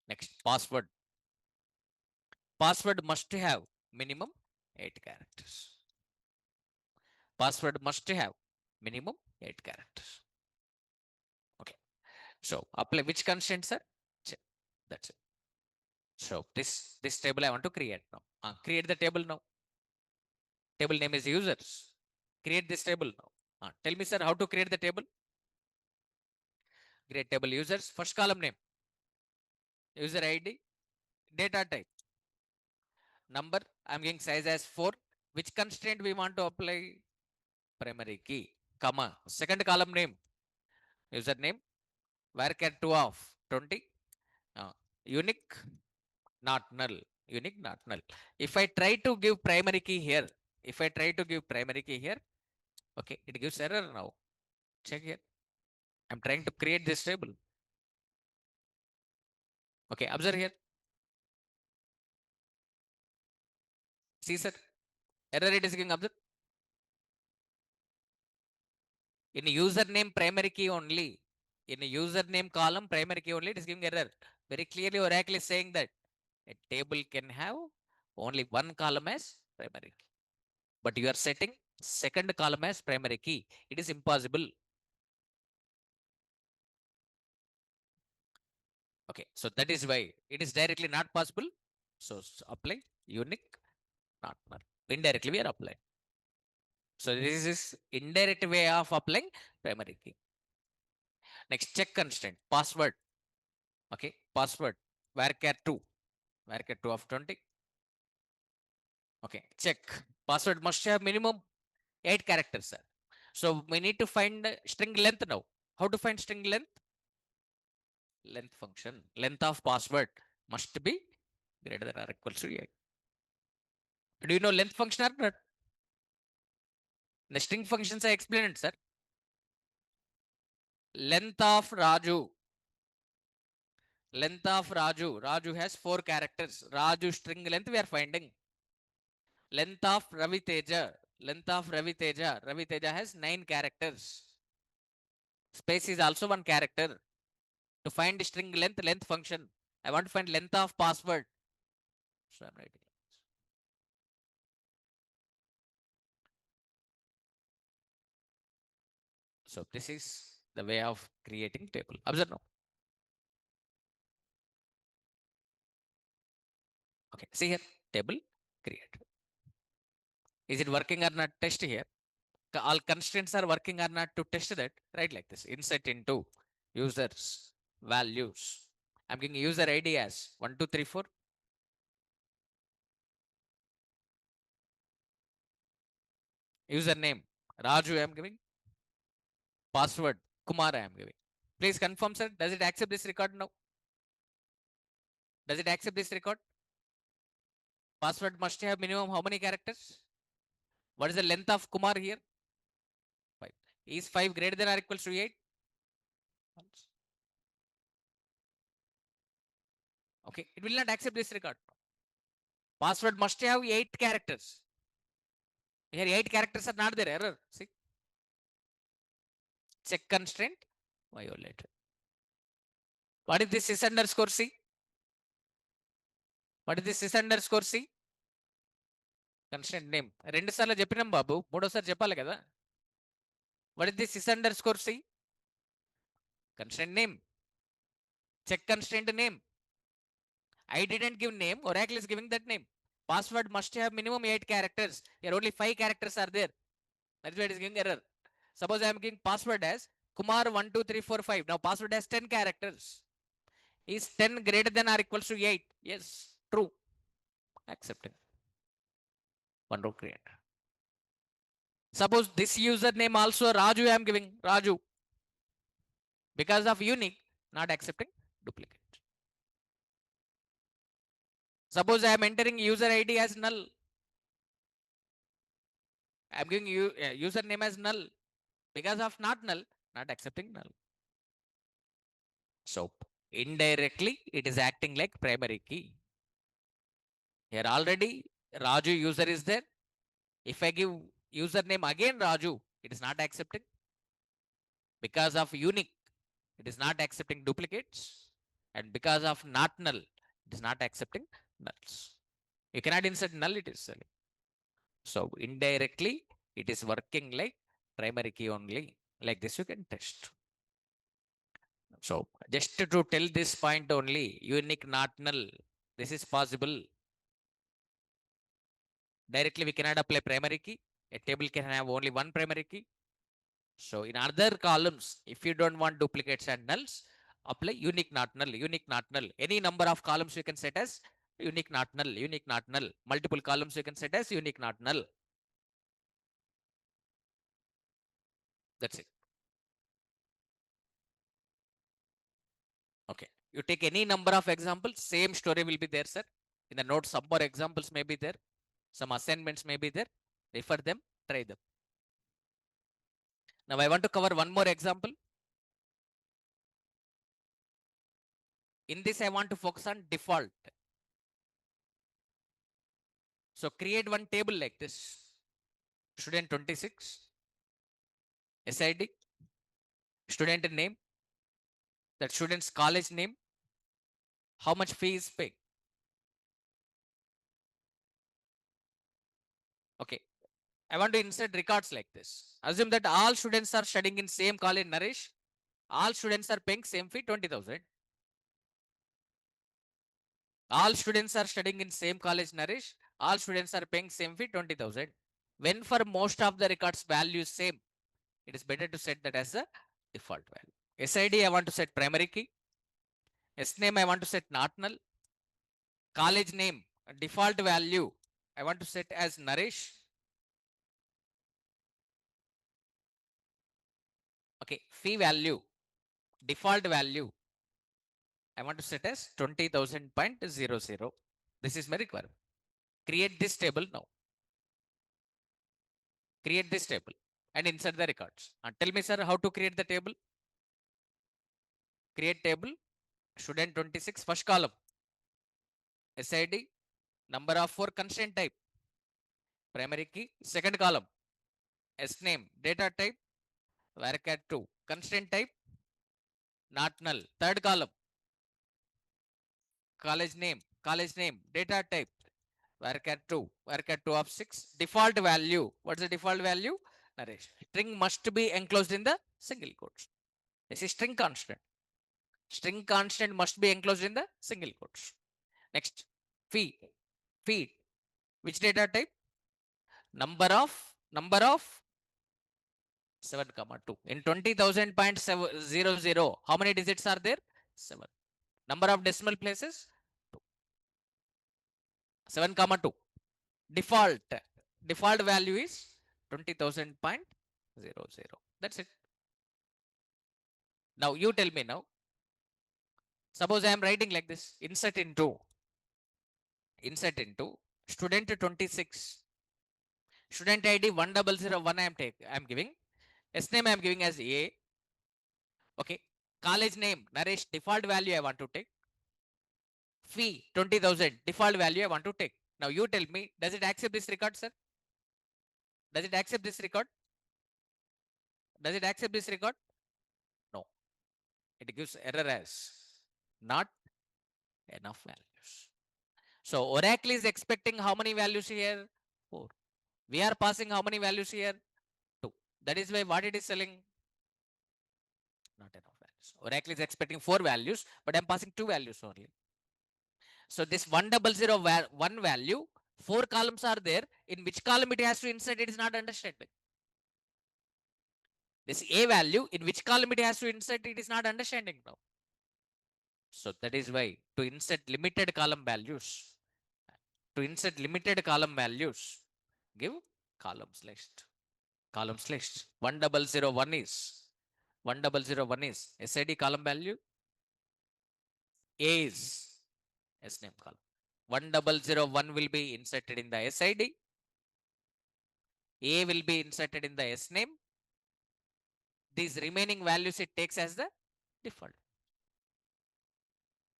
A: Next, password. Password must have minimum 8 characters. Password must have minimum 8 characters. Okay. So apply which constraint, sir? Check. That's it. So this table I want to create now. Create the table now. Table name is users. Create this table now. Tell me, sir, how to create the table? Create table users. First column name. User ID. Data type. Number. I'm giving size as 4. Which constraint we want to apply? Primary key. Comma. Second column name. Username. Varchar 2 of 20. Unique. Not null. Unique. Not null. If I try to give primary key here. Okay. It gives error now. Check here. I'm trying to create this table. Okay, observe here. See, sir, error it is giving observe. In username primary key only, in a username column primary key only, it is giving error. Very clearly, Oracle is saying that a table can have only one column as primary key. But you are setting second column as primary key. It is impossible. Okay, so that is why it is directly not possible. So apply unique, not null. Indirectly, we are applying. So this is indirect way of applying primary key. Next, check constraint, password. Okay, password, varchar 2, varchar 2 of 20. Okay, check. Password must have minimum 8 characters, sir. So we need to find string length now. How to find string length? Length function. Length of password must be greater than or equal to 8. Do you know length function or not? The string functions I explained, sir. Length of Raju. Length of Raju. Raju has 4 characters. Raju string length we are finding. Length of Ravi Teja. Length of Ravi Teja. Ravi Teja has 9 characters. Space is also one character. To find string length, length function. I want to find length of password. So I'm writing. So this is the way of creating table. Observe now. Okay, see here, table create. Is it working or not? Test here. All constraints are working or not to test that. Right like this. Insert into users, values. I'm giving user ID as 1, 2, 3, 4. Username Raju I am giving. Password Kumar I am giving. Please confirm, sir. Does it accept this record now? Does it accept this record? Password must have minimum how many characters? What is the length of Kumar here? 5. Is 5 greater than or equals to 8? Okay, it will not accept this record. Password must have 8 characters. Here 8 characters are not there. Error. See? Check constraint violated. What is this sys underscore C? What is this sys underscore C? Constraint name. రెండు సార్లు చెప్పినాం బాబు, మూడోసారి చెప్పాలి కదా. What is this sys underscore C? Constraint name. Check constraint name. I didn't give name. Oracle is giving that name. Password must have minimum 8 characters. Here only 5 characters are there. That's why it is giving error. Suppose I am giving password as Kumar 12345. Now password has 10 characters. Is 10 greater than or equals to 8? Yes, true. Accepting. One row create. Suppose this username also Raju I am giving. Raju. Because of unique, not accepting duplicate. Suppose I am entering user ID as null. I am giving username as null. Because of not null, not accepting null. So indirectly, it is acting like primary key. Here already Raju user is there. If I give username again Raju, it is not accepting. Because of unique, it is not accepting duplicates. And because of not null, it is not accepting nulls. You cannot insert null, it is selling. So indirectly, it is working like primary key only. Like this, you can test. So just to tell this point only, unique not null, this is possible. Directly, we cannot apply primary key. A table can have only one primary key. So in other columns, if you don't want duplicates and nulls, apply unique not null, unique not null. Any number of columns you can set as unique not null, unique not null. Multiple columns you can set as unique not null. That's it. Okay. You take any number of examples, same story will be there, sir. In the notes, some more examples may be there. Some assignments may be there. Refer them, try them. Now I want to cover one more example. In this, I want to focus on default. So create one table like this. Student 26, SID, student name, that student's college name, how much fee is paid. Okay. I want to insert records like this. Assume that all students are studying in same college, Naresh. All students are paying same fee, 20,000. All students are studying in same college, Naresh. All students are paying same fee, 20,000. When for most of the records value same, it is better to set that as a default value. SID, I want to set primary key. SName, I want to set not null. College name, default value, I want to set as Naresh. Okay, fee value, default value, I want to set as 20,000.00. This is my requirement. Create this table now. Create this table and insert the records. Tell me, sir, how to create the table? Create table, student 26, first column, SID, number of 4, constraint type, primary key, second column, SName, data type, varchar 2, constraint type, not null, third column, college name, data type, varchar 2 of 6, default value. What's the default value? Naresh. String must be enclosed in the single quotes. This is string constant. String constant must be enclosed in the single quotes. Next, fee. Which data type? Number of 7, 2. In 20,000.00, how many digits are there? 7. Number of decimal places? 2. 7, 2. Default value is 20,000.00. That's it. Now you tell me now. Suppose I am writing like this. Insert into Student 26. Student ID 1001 I'm giving. S name I'm giving as A. Okay. College name Naresh, default value I want to take. Fee 20,000, default value I want to take. Now you tell me, does it accept this record, sir? Does it accept this record? Does it accept this record? No. It gives error as not enough values. So Oracle is expecting how many values here? 4. We are passing how many values here? 2. That is why what it is selling? Not enough values. Oracle is expecting 4 values, but I'm passing 2 values only. So this 10001 value, 4 columns are there. In which column it has to insert, it is not understanding. This A value, in which column it has to insert, it is not understanding now. So that is why to insert limited column values, give columns list. Columns list. 1001 is 1001 is SID column value. A is S name column. 1001 will be inserted in the SID. A will be inserted in the S name. These remaining values it takes as the default.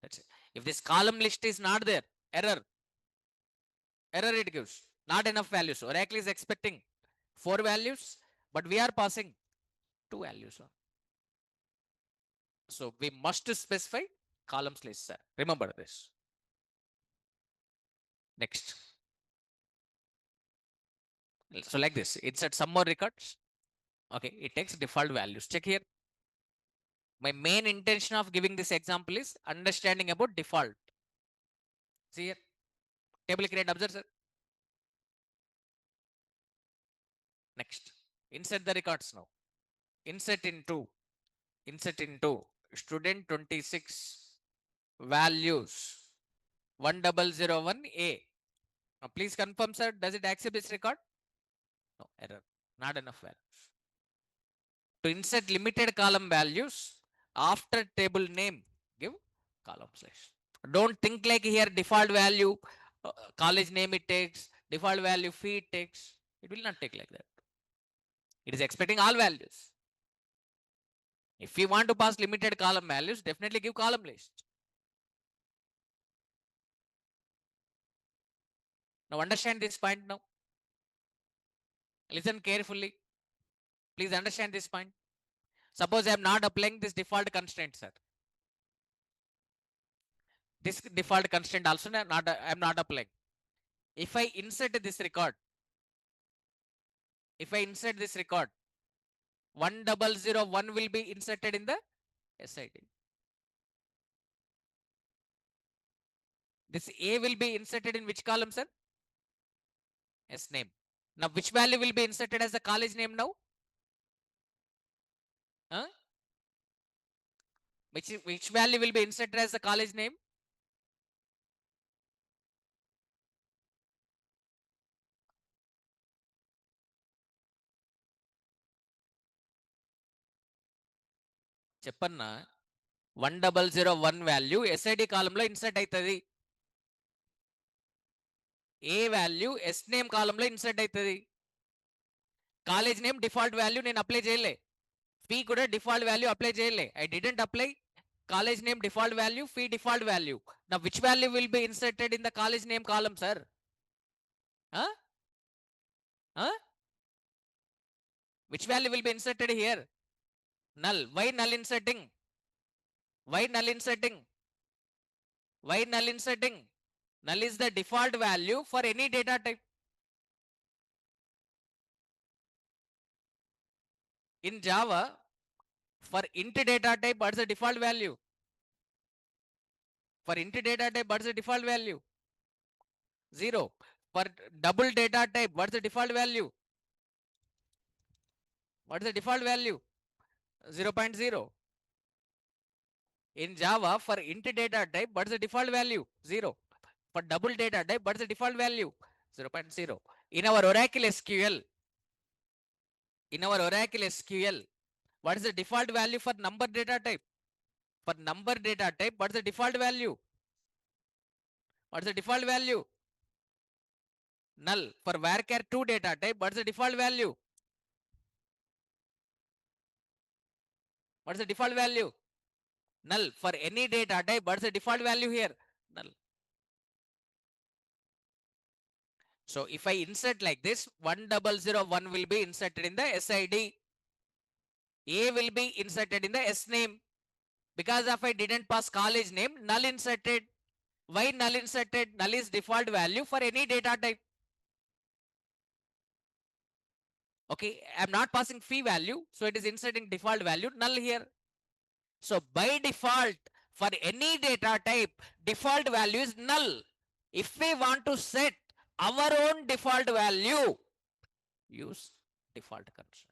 A: That's it. If this column list is not there, error it gives. Not enough values. Oracle is expecting 4 values, but we are passing 2 values. So we must specify columns list, sir. Remember this. Next. So like this, insert some more records. Okay, it takes default values. Check here. My main intention of giving this example is understanding about default. See here. Table create, observe, sir. Next. Insert the records now. Insert into student 26 values 1001A. Now please confirm, sir. Does it accept this record? No, error. Not enough values. To insert limited column values after table name, give column slash. Don't think like here default value, college name it takes, default value fee it takes. It will not take like that. It is expecting all values. If you want to pass limited column values, definitely give column list. Now understand this point now. Listen carefully. Please understand this point. Suppose I am not applying this default constraint, sir. This default constraint also I am not applying. If I insert this record, 1001 will be inserted in the SID. This A will be inserted in which column, sir? S name. Now, which value will be inserted as the college name now? Huh? Which value will be inserted as the college name? చెప్పన్నా 1001 value SID కాలంలో insert అవుతుంది. ఏ value yes name కాలంలో insert అవుతుంది. College name default value నేను apply చేయలే. Fee కూడా default value apply చేయలే. I didn't apply college name default value, fee default value. Now which value will be inserted in the college name column, sir? Huh? Huh? Which value will be inserted here? Null. Why null inserting? Why null inserting? Why null inserting? Null is the default value for any data type. In Java, for int data type, what's the default value? For int data type, what's the default value? 0. For double data type, what's the default value? What's the default value? 0.0. In Java, for int data type, what's the default value? 0. For double data type, what's the default value? 0.0. In our Oracle SQL, what is the default value for number data type? For number data type, what's the default value? What's the default value? null. For varchar 2 data type, what's the default value? What's the default value? Null. For any data type, what's the default value here? Null. So if I insert like this, 1001 will be inserted in the SID. A will be inserted in the S name. Because if I didn't pass college name, null inserted. Why null inserted? Null is default value for any data type. Okay, I'm not passing fee value, so it is inserting default value null here. So by default, for any data type, default value is null. If we want to set our own default value, use default constraint.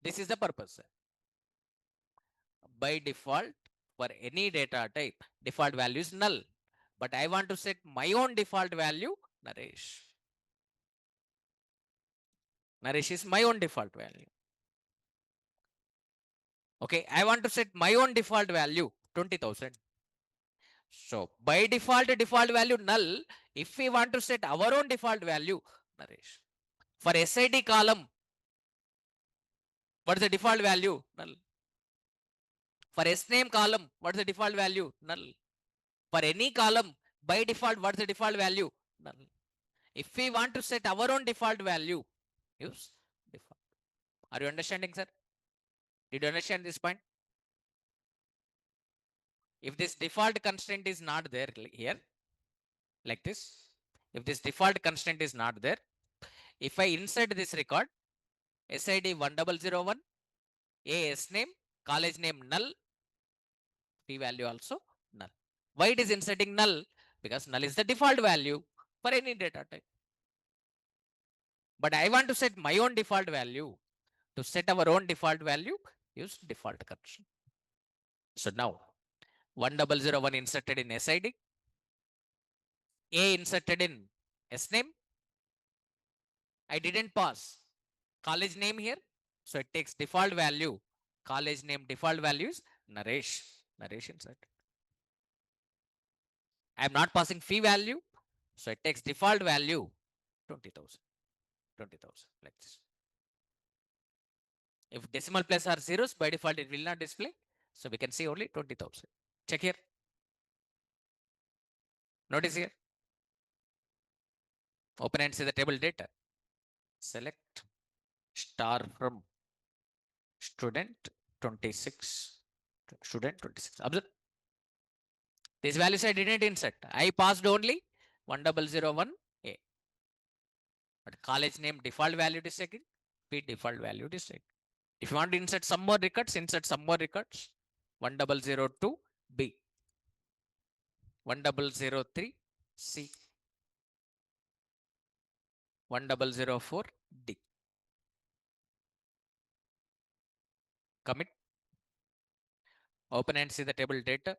A: This is the purpose. By default, for any data type, default value is null. But I want to set my own default value, Naresh. Naresh is my own default value. Okay, I want to set my own default value, 20,000. So by default value null. If we want to set our own default value, Naresh. For SID column, what is the default value? Null. For SName column, what is the default value? Null. For any column, by default, what is the default value? Null. If we want to set our own default value, use default. Are you understanding, sir? Did you understand this point? If this default constraint is not there here, like this, if this default constraint is not there, if I insert this record, SID 1001, AS name, college name null, p value also null. Why it is inserting null? Because null is the default value for any data type. But I want to set my own default value. To set our own default value, use default constraint. So now 1001 inserted in SID, A inserted in SName. I didn't pass college name here, so it takes default value. College name default value is Naresh. Naresh insert. I am not passing fee value, so it takes default value 20,000. 20,000 like this. If decimal place are zeros, by default it will not display. So we can see only 20,000. Check here. Notice here. Open and see the table data. Select star from student 26. Student 26. Observe. These values I didn't insert. I passed only 1001A. But college name default value is taken. P default value is taken. If you want to insert some more records, insert some more records. 1002B. 1003C. 1004D. Commit. Open and see the table data.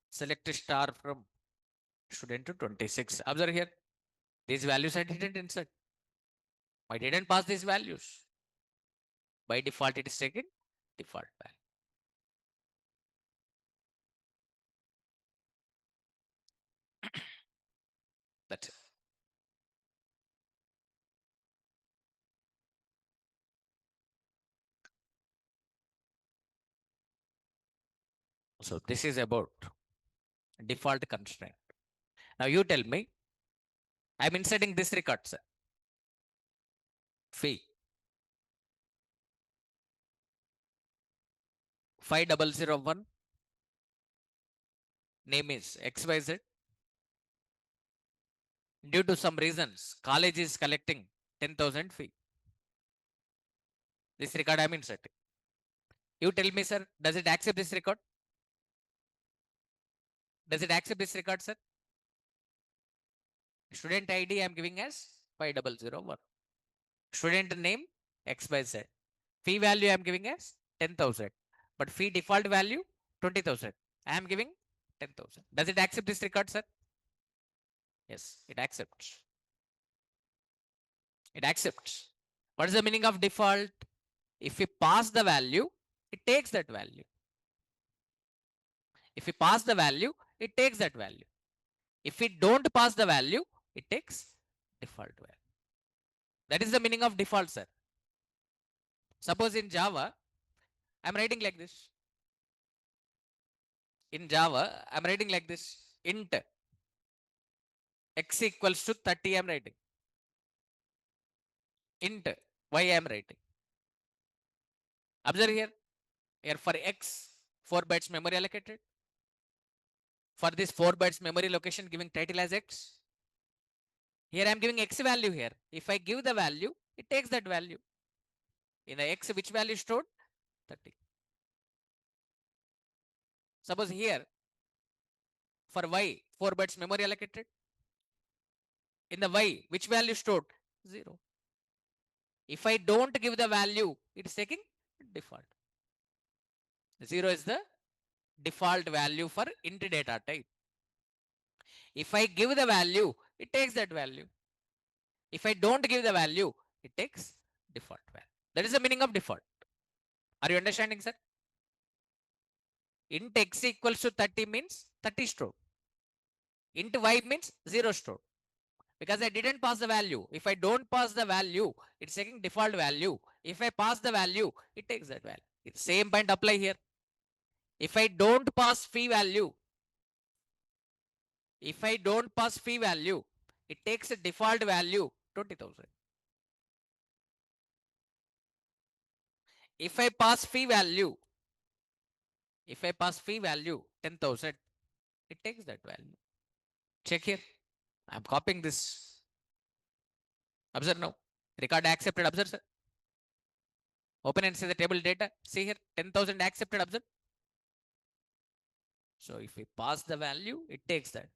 A: Select star from student to 26. Observe here. These values I didn't insert. I didn't pass these values. By default, it is taken default value. That's it. So this is about default constraint. Now you tell me, I'm inserting this record, sir. Fee 5001. Name is XYZ. Due to some reasons, college is collecting 10,000 fee. This record I'm inserting. You tell me, sir, does it accept this record? Does it accept this record, sir? Student ID I'm giving as 5001. Student name XYZ. Fee value I'm giving as 10,000. But fee default value 20,000. I am giving 10,000. Does it accept this record, sir? Yes, it accepts. It accepts. What is the meaning of default? If we pass the value, it takes that value. If we pass the value, it takes that value. If it don't pass the value, it takes default value. That is the meaning of default, sir. Suppose in Java, I'm writing like this. In Java, I'm writing like this. Int x equals to 30, I'm writing. Int y, I'm writing. Observe here. Here for x, 4 bytes memory allocated. For this 4 bytes memory location, giving title as x. Here I'm giving x value here. If I give the value, it takes that value. In the x, which value stored? 30. Suppose here, for y, 4 bytes memory allocated. In the y, which value stored? 0. If I don't give the value, it's taking default. 0 is the default value for int data type. If I give the value, it takes that value. If I don't give the value, it takes default value. That is the meaning of default. Are you understanding, sir? Int x equals to 30 means 30 stored. Int y means 0 stored. Because I didn't pass the value. If I don't pass the value, it's taking default value. If I pass the value, it takes that value. It's same point apply here. If I don't pass fee value, it takes a default value 20,000. If I pass fee value, 10,000, it takes that value. Check here. I'm copying this. Observe now. Record accepted. Observe, sir. Open and see the table data. See here. 10,000 accepted. Observe. So if we pass the value, it takes that.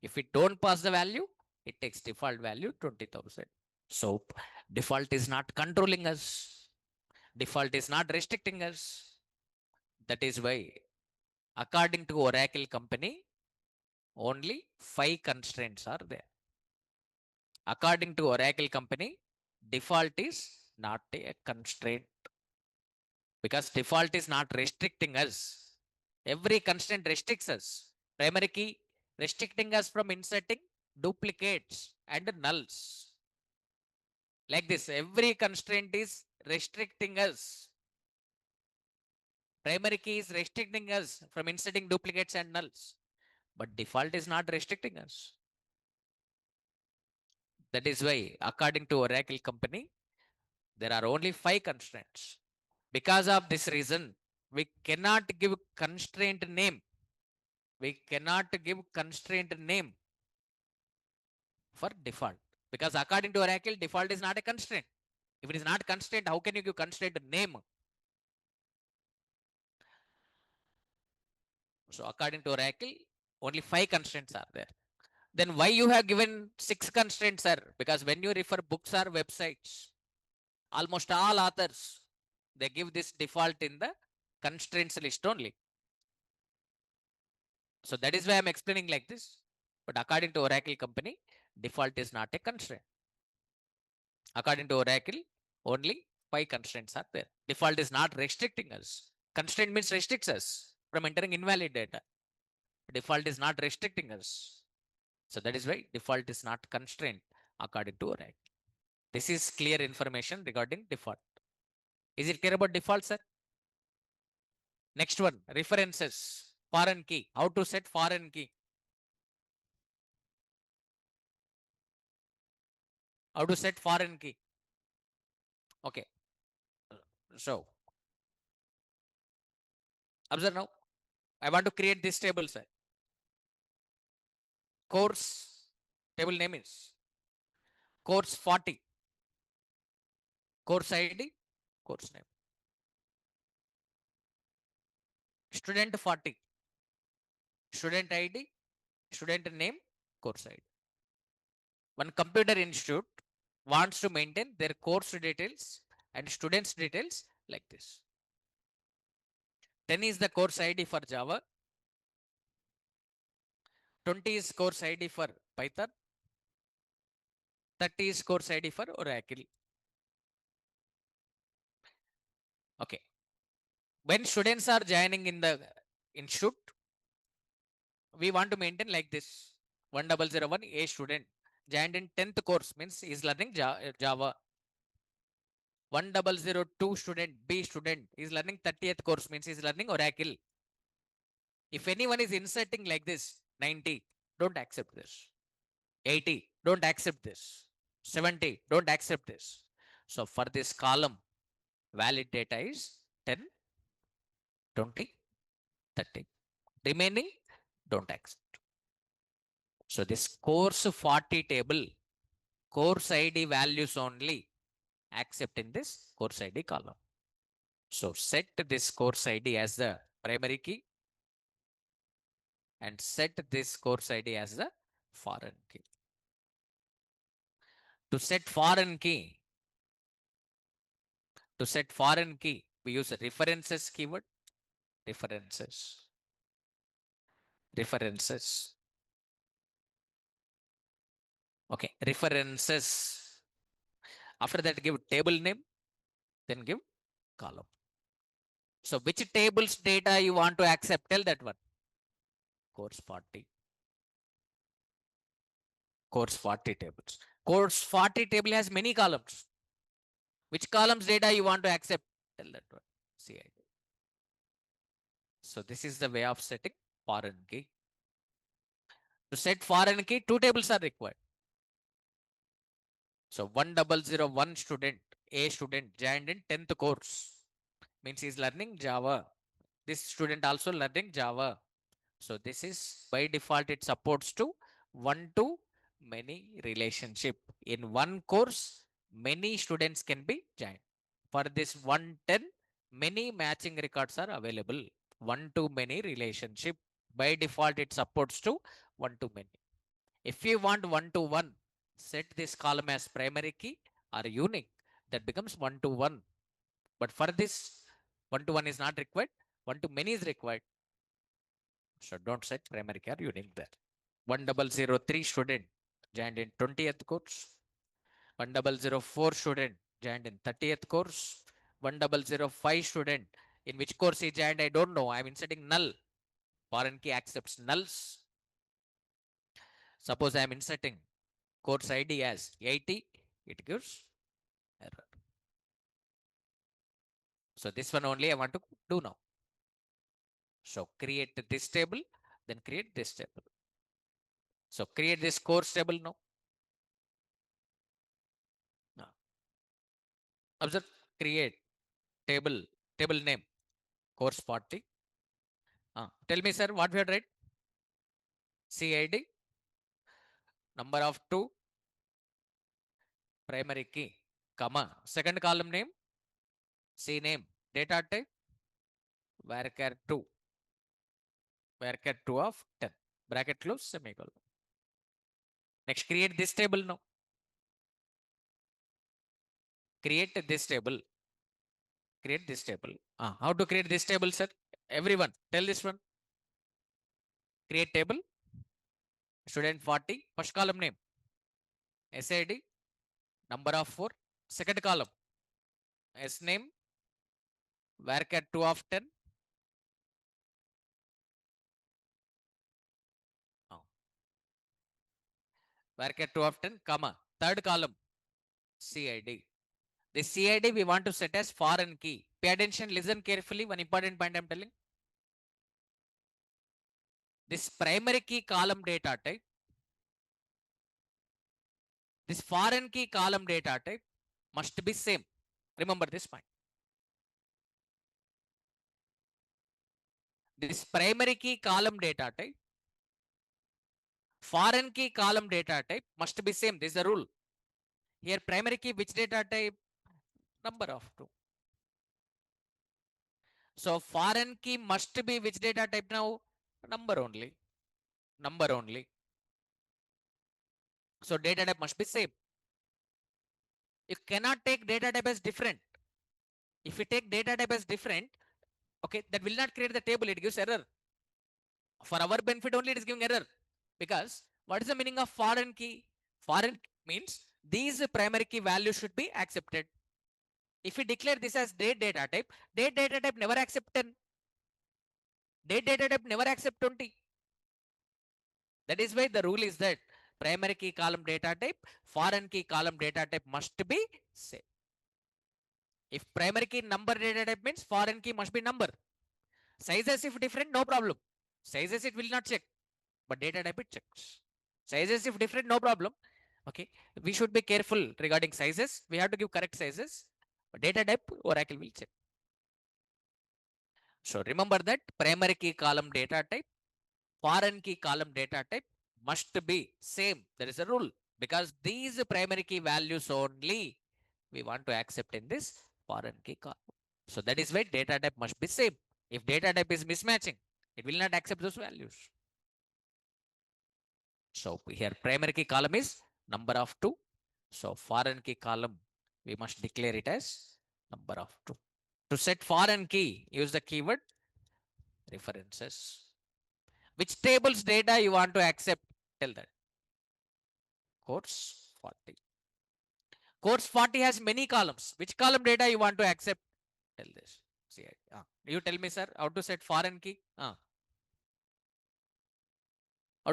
A: If we don't pass the value, it takes default value 20,000. So default is not controlling us. Default is not restricting us. That is why, according to Oracle company, only 5 constraints are there. According to Oracle company, default is not a constraint because default is not restricting us. Every constraint restricts us. Primary key restricting us from inserting duplicates and nulls. Like this, every constraint is restricting us. Primary key is restricting us from inserting duplicates and nulls. But default is not restricting us. That is why, according to Oracle company, there are only 5 constraints. Because of this reason, we cannot give constraint name. We cannot give constraint name for default. Because according to Oracle, default is not a constraint. If it is not constraint, how can you give constraint name? So according to Oracle, only 5 constraints are there. Then why you have given 6 constraints, sir? Because when you refer books or websites, almost all authors, they give this default in the constraints list only. So that is why I'm explaining like this. But according to Oracle company, default is not a constraint. According to Oracle, only 5 constraints are there. Default is not restricting us. Constraint means restricts us from entering invalid data. Default is not restricting us. So that is why default is not constraint according to Oracle. This is clear information regarding default. Is it clear about default, sir? Next one, references, foreign key. How to set foreign key? How to set foreign key? Okay. So, observe now. I want to create this table, sir. Course, table name is course 40. Course ID, course name. Student 40. Student ID, student name, course ID. One computer institute wants to maintain their course details and students details like this. 10 is the course ID for Java. 20 is course ID for Python. 30 is course ID for Oracle. Okay. When students are joining in the institute, we want to maintain like this. 1001 A student joined in 10th course means he is learning Java. 1002 student B student is learning 30th course means he is learning Oracle. If anyone is inserting like this 90, don't accept this. 80, don't accept this. 70, don't accept this. So for this column, valid data is 10, 20, 30. Remaining, don't accept. So this course 40 table, course ID values only accept in this course ID column. So set this course ID as the primary key and set this course ID as the foreign key. To set foreign key, we use a references keyword. References. Okay, references. After that, give table name, then give column. So which tables data you want to accept? Tell that one. Course 40. Course 40 tables. Course 40 table has many columns. Which columns data you want to accept? Tell that one. CID. So this is the way of setting foreign key. To set foreign key, two tables are required. So 1001 student, A student joined in 10th course. Means he's learning Java. This student also learning Java. So this is by default, it supports to one to many relationship. In one course, many students can be joined. For this 110, many matching records are available. One to many relationship. By default, it supports to one to many. If you want one to one, set this column as primary key or unique. That becomes one to one. But for this, one to one is not required. One to many is required. So don't set primary key or unique there. 1003 student joined in 20th course. 1004 student joined in 30th course. 1005 student in which course he joined, I don't know. I'm inserting null. Foreign key accepts nulls. Suppose I'm inserting course ID as 80, it gives error. So this one only I want to do now. So create this table, then create this table. So create this course table now. Observe, create table, table name, course 40. Tell me, sir, what we have write? CID, number of 2, primary key, comma, second column name, C name, data type, varchar 2, varchar 2 of 10, bracket close, semicolon. Next, create this table now. Create this table. Create this table. How to create this table, sir? Everyone, tell this one. Create table. Student 40. First column name. SID. Number of 4. Second column. S name. Varchar 2 of 10. Varchar 2 of 10, comma. Third column. CID. This CID we want to set as foreign key. Pay attention, listen carefully. One important point I'm telling. This primary key column data type, this foreign key column data type must be same. Remember this point. This primary key column data type, foreign key column data type must be same. This is the rule. Here primary key, which data type? Number of 2. So foreign key must be which data type now? Number only. Number only. So data type must be same. You cannot take data type as different. If you take data type as different, okay, that will not create the table. It gives error. For our benefit only, it is giving error. Because what is the meaning of foreign key? Foreign means these primary key values should be accepted. If we declare this as date data type never accept 10. Date data type never accept 20. That is why the rule is that primary key column data type, foreign key column data type must be same. If primary key number data type means foreign key must be number. Sizes if different, no problem. Sizes it will not check, but data type it checks. Sizes if different, no problem. Okay, we should be careful regarding sizes. We have to give correct sizes. But data type Oracle will check. So remember that primary key column data type, foreign key column data type must be same. There is a rule because these primary key values only we want to accept in this foreign key column. So that is why data type must be same. If data type is mismatching, it will not accept those values. So here primary key column is number of 2. So foreign key column, we must declare it as number of 2. To set foreign key, use the keyword references. Which tables data you want to accept? Tell that. Course 40. Course 40 has many columns. Which column data you want to accept? Tell this. See, you tell me, sir, how to set foreign key? How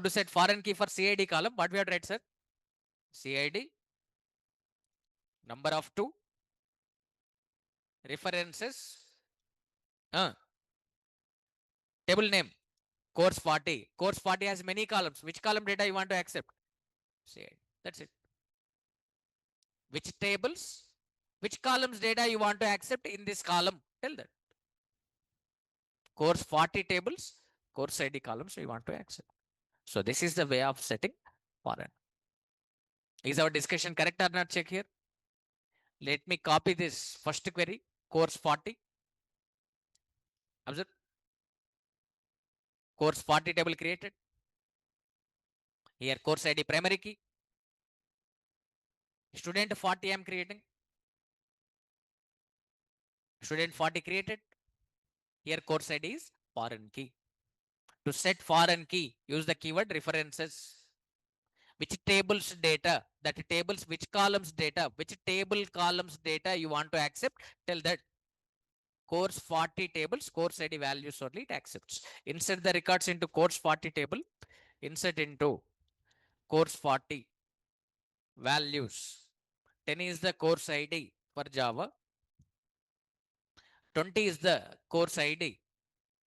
A: to set foreign key for CID column? What we have read, sir? CID, number of 2, references, table name, course 40. Course 40 has many columns. Which column data you want to accept? CID. That's it. Which tables, which columns data you want to accept in this column? Tell that. Course 40 tables, course ID columns we want to accept. So this is the way of setting foreign. Is our discussion correct or not? Check here. Let me copy this first query, course 40. Observe. Course 40 table created. Here course ID primary key. Student 40 I am creating. Student 40 created. Here course ID is foreign key. To set foreign key, use the keyword references. Which tables data, that tables, which columns data, which table columns data you want to accept, tell that. Course 40 tables, course ID values only it accepts. Insert the records into course 40 table, insert into course 40 values. 10 is the course ID for Java, 20 is the course ID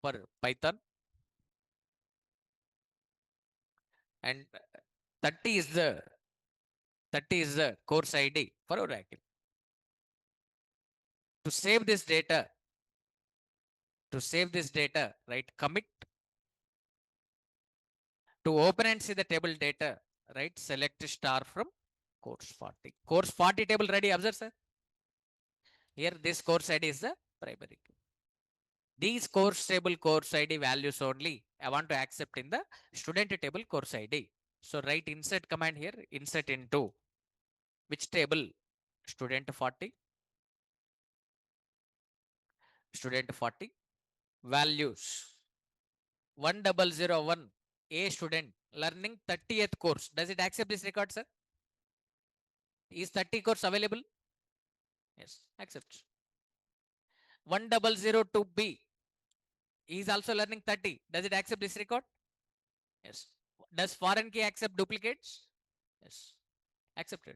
A: for Python, and 30 is the 30 is the course ID for Oracle. To save this data, write commit. To open and see the table data, right, select star from course 40. Course 40 table ready, observe, sir. Here this course ID is the primary key. These course table course ID values only I want to accept in the student table course ID. So write insert command here, insert into which table? Student 40. Student 40. Values 1001. A student learning 30th course. Does it accept this record, sir? Is 30 course available? Yes, accepts. 1002B is also learning 30. Does it accept this record? Yes. Does foreign key accept duplicates? Yes, accepted.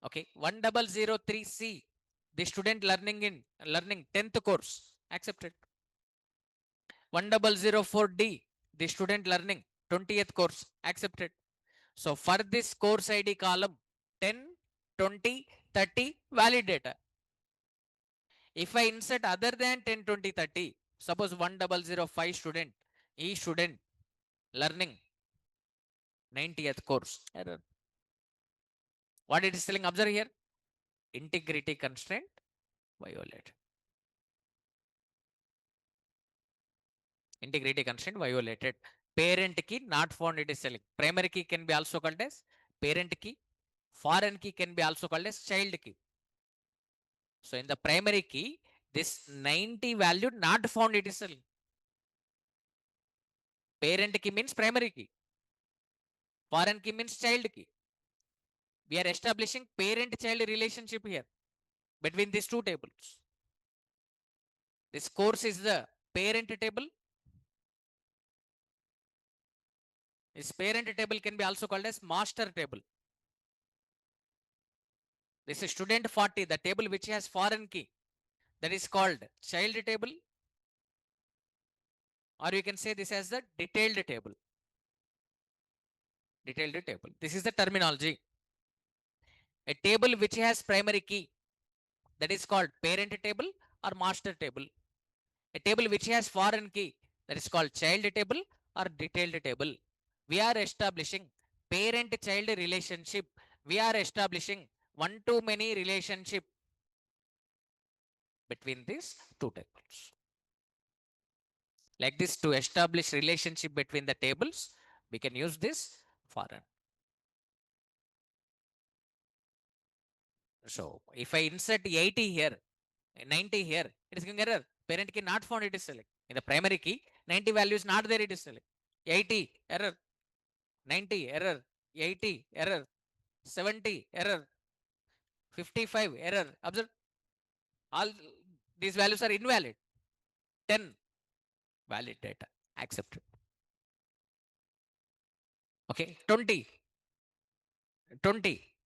A: Okay, 1003C, the student learning 10th course, accepted. 1004D, the student learning 20th course, accepted. So for this course ID column, 10, 20, 30, valid data. If I insert other than 10, 20, 30, suppose 1005 student, student learning 90th course, error. What it is telling, observe here, integrity constraint violated. Integrity constraint violated. Parent key not found, it is telling. Primary key can be also called as parent key. Foreign key can be also called as child key. So in the primary key, this 90 value not found, it is telling. Parent key means primary key. Foreign key means child key. We are establishing parent-child relationship here between these two tables. This course is the parent table. This parent table can be also called as master table. This is student 40, the table which has foreign key, that is called child table, or you can say this as the detailed table. Detailed table. This is the terminology. A table which has primary key, that is called parent table or master table. A table which has foreign key, that is called child table or detailed table. We are establishing parent-child relationship. We are establishing one-to-many relationship between these two tables. Like this, to establish relationship between the tables, we can use this foreign. So if I insert 80 here, 90 here, it is giving error. Parent key not found, it is select. In the primary key, 90 value is not there, it is select. 80 error, 90 error, 80 error, 70 error, 55 error. Observe, all these values are invalid. 10 valid data accepted. Okay, 20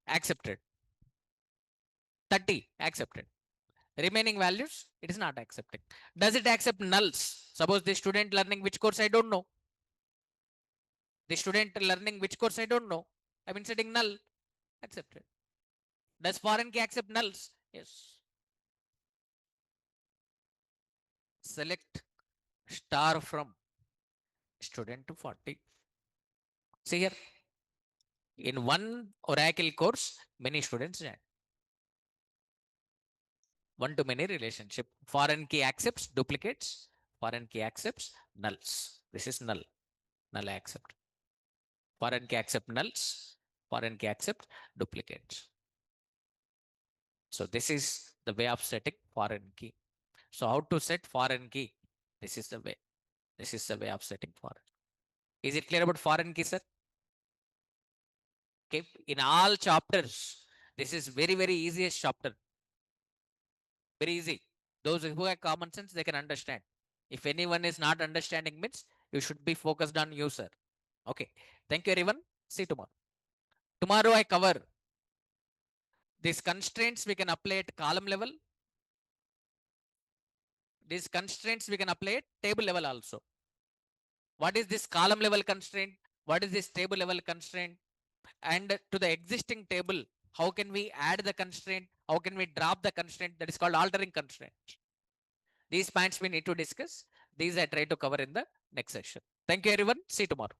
A: accepted, 30 accepted. Remaining values, it is not accepting. Does it accept nulls? Suppose the student learning which course, I don't know. The student learning which course, I don't know. I'm inserting null, accepted. Does foreign key accept nulls? Yes. Select star from student to 40. See here, in one Oracle course, many students join. One-to-many relationship. Foreign key accepts duplicates. Foreign key accepts nulls. This is null. Null accept. Foreign key accept nulls. Foreign key accept duplicates. So this is the way of setting foreign key. So how to set foreign key? This is the way. This is the way of setting foreign. Is it clear about foreign key, sir? Okay. In all chapters, this is very, very easiest chapter. Very easy. Those who have common sense, they can understand. If anyone is not understanding means, you should be focused on user. Okay. Thank you, everyone. See you tomorrow. Tomorrow I cover these constraints we can apply at column level. These constraints we can apply at table level also. What is this column level constraint? What is this table level constraint? And to the existing table, how can we add the constraint? How can we drop the constraint? That is called altering constraint. These points we need to discuss. These I try to cover in the next session. Thank you, everyone. See you tomorrow.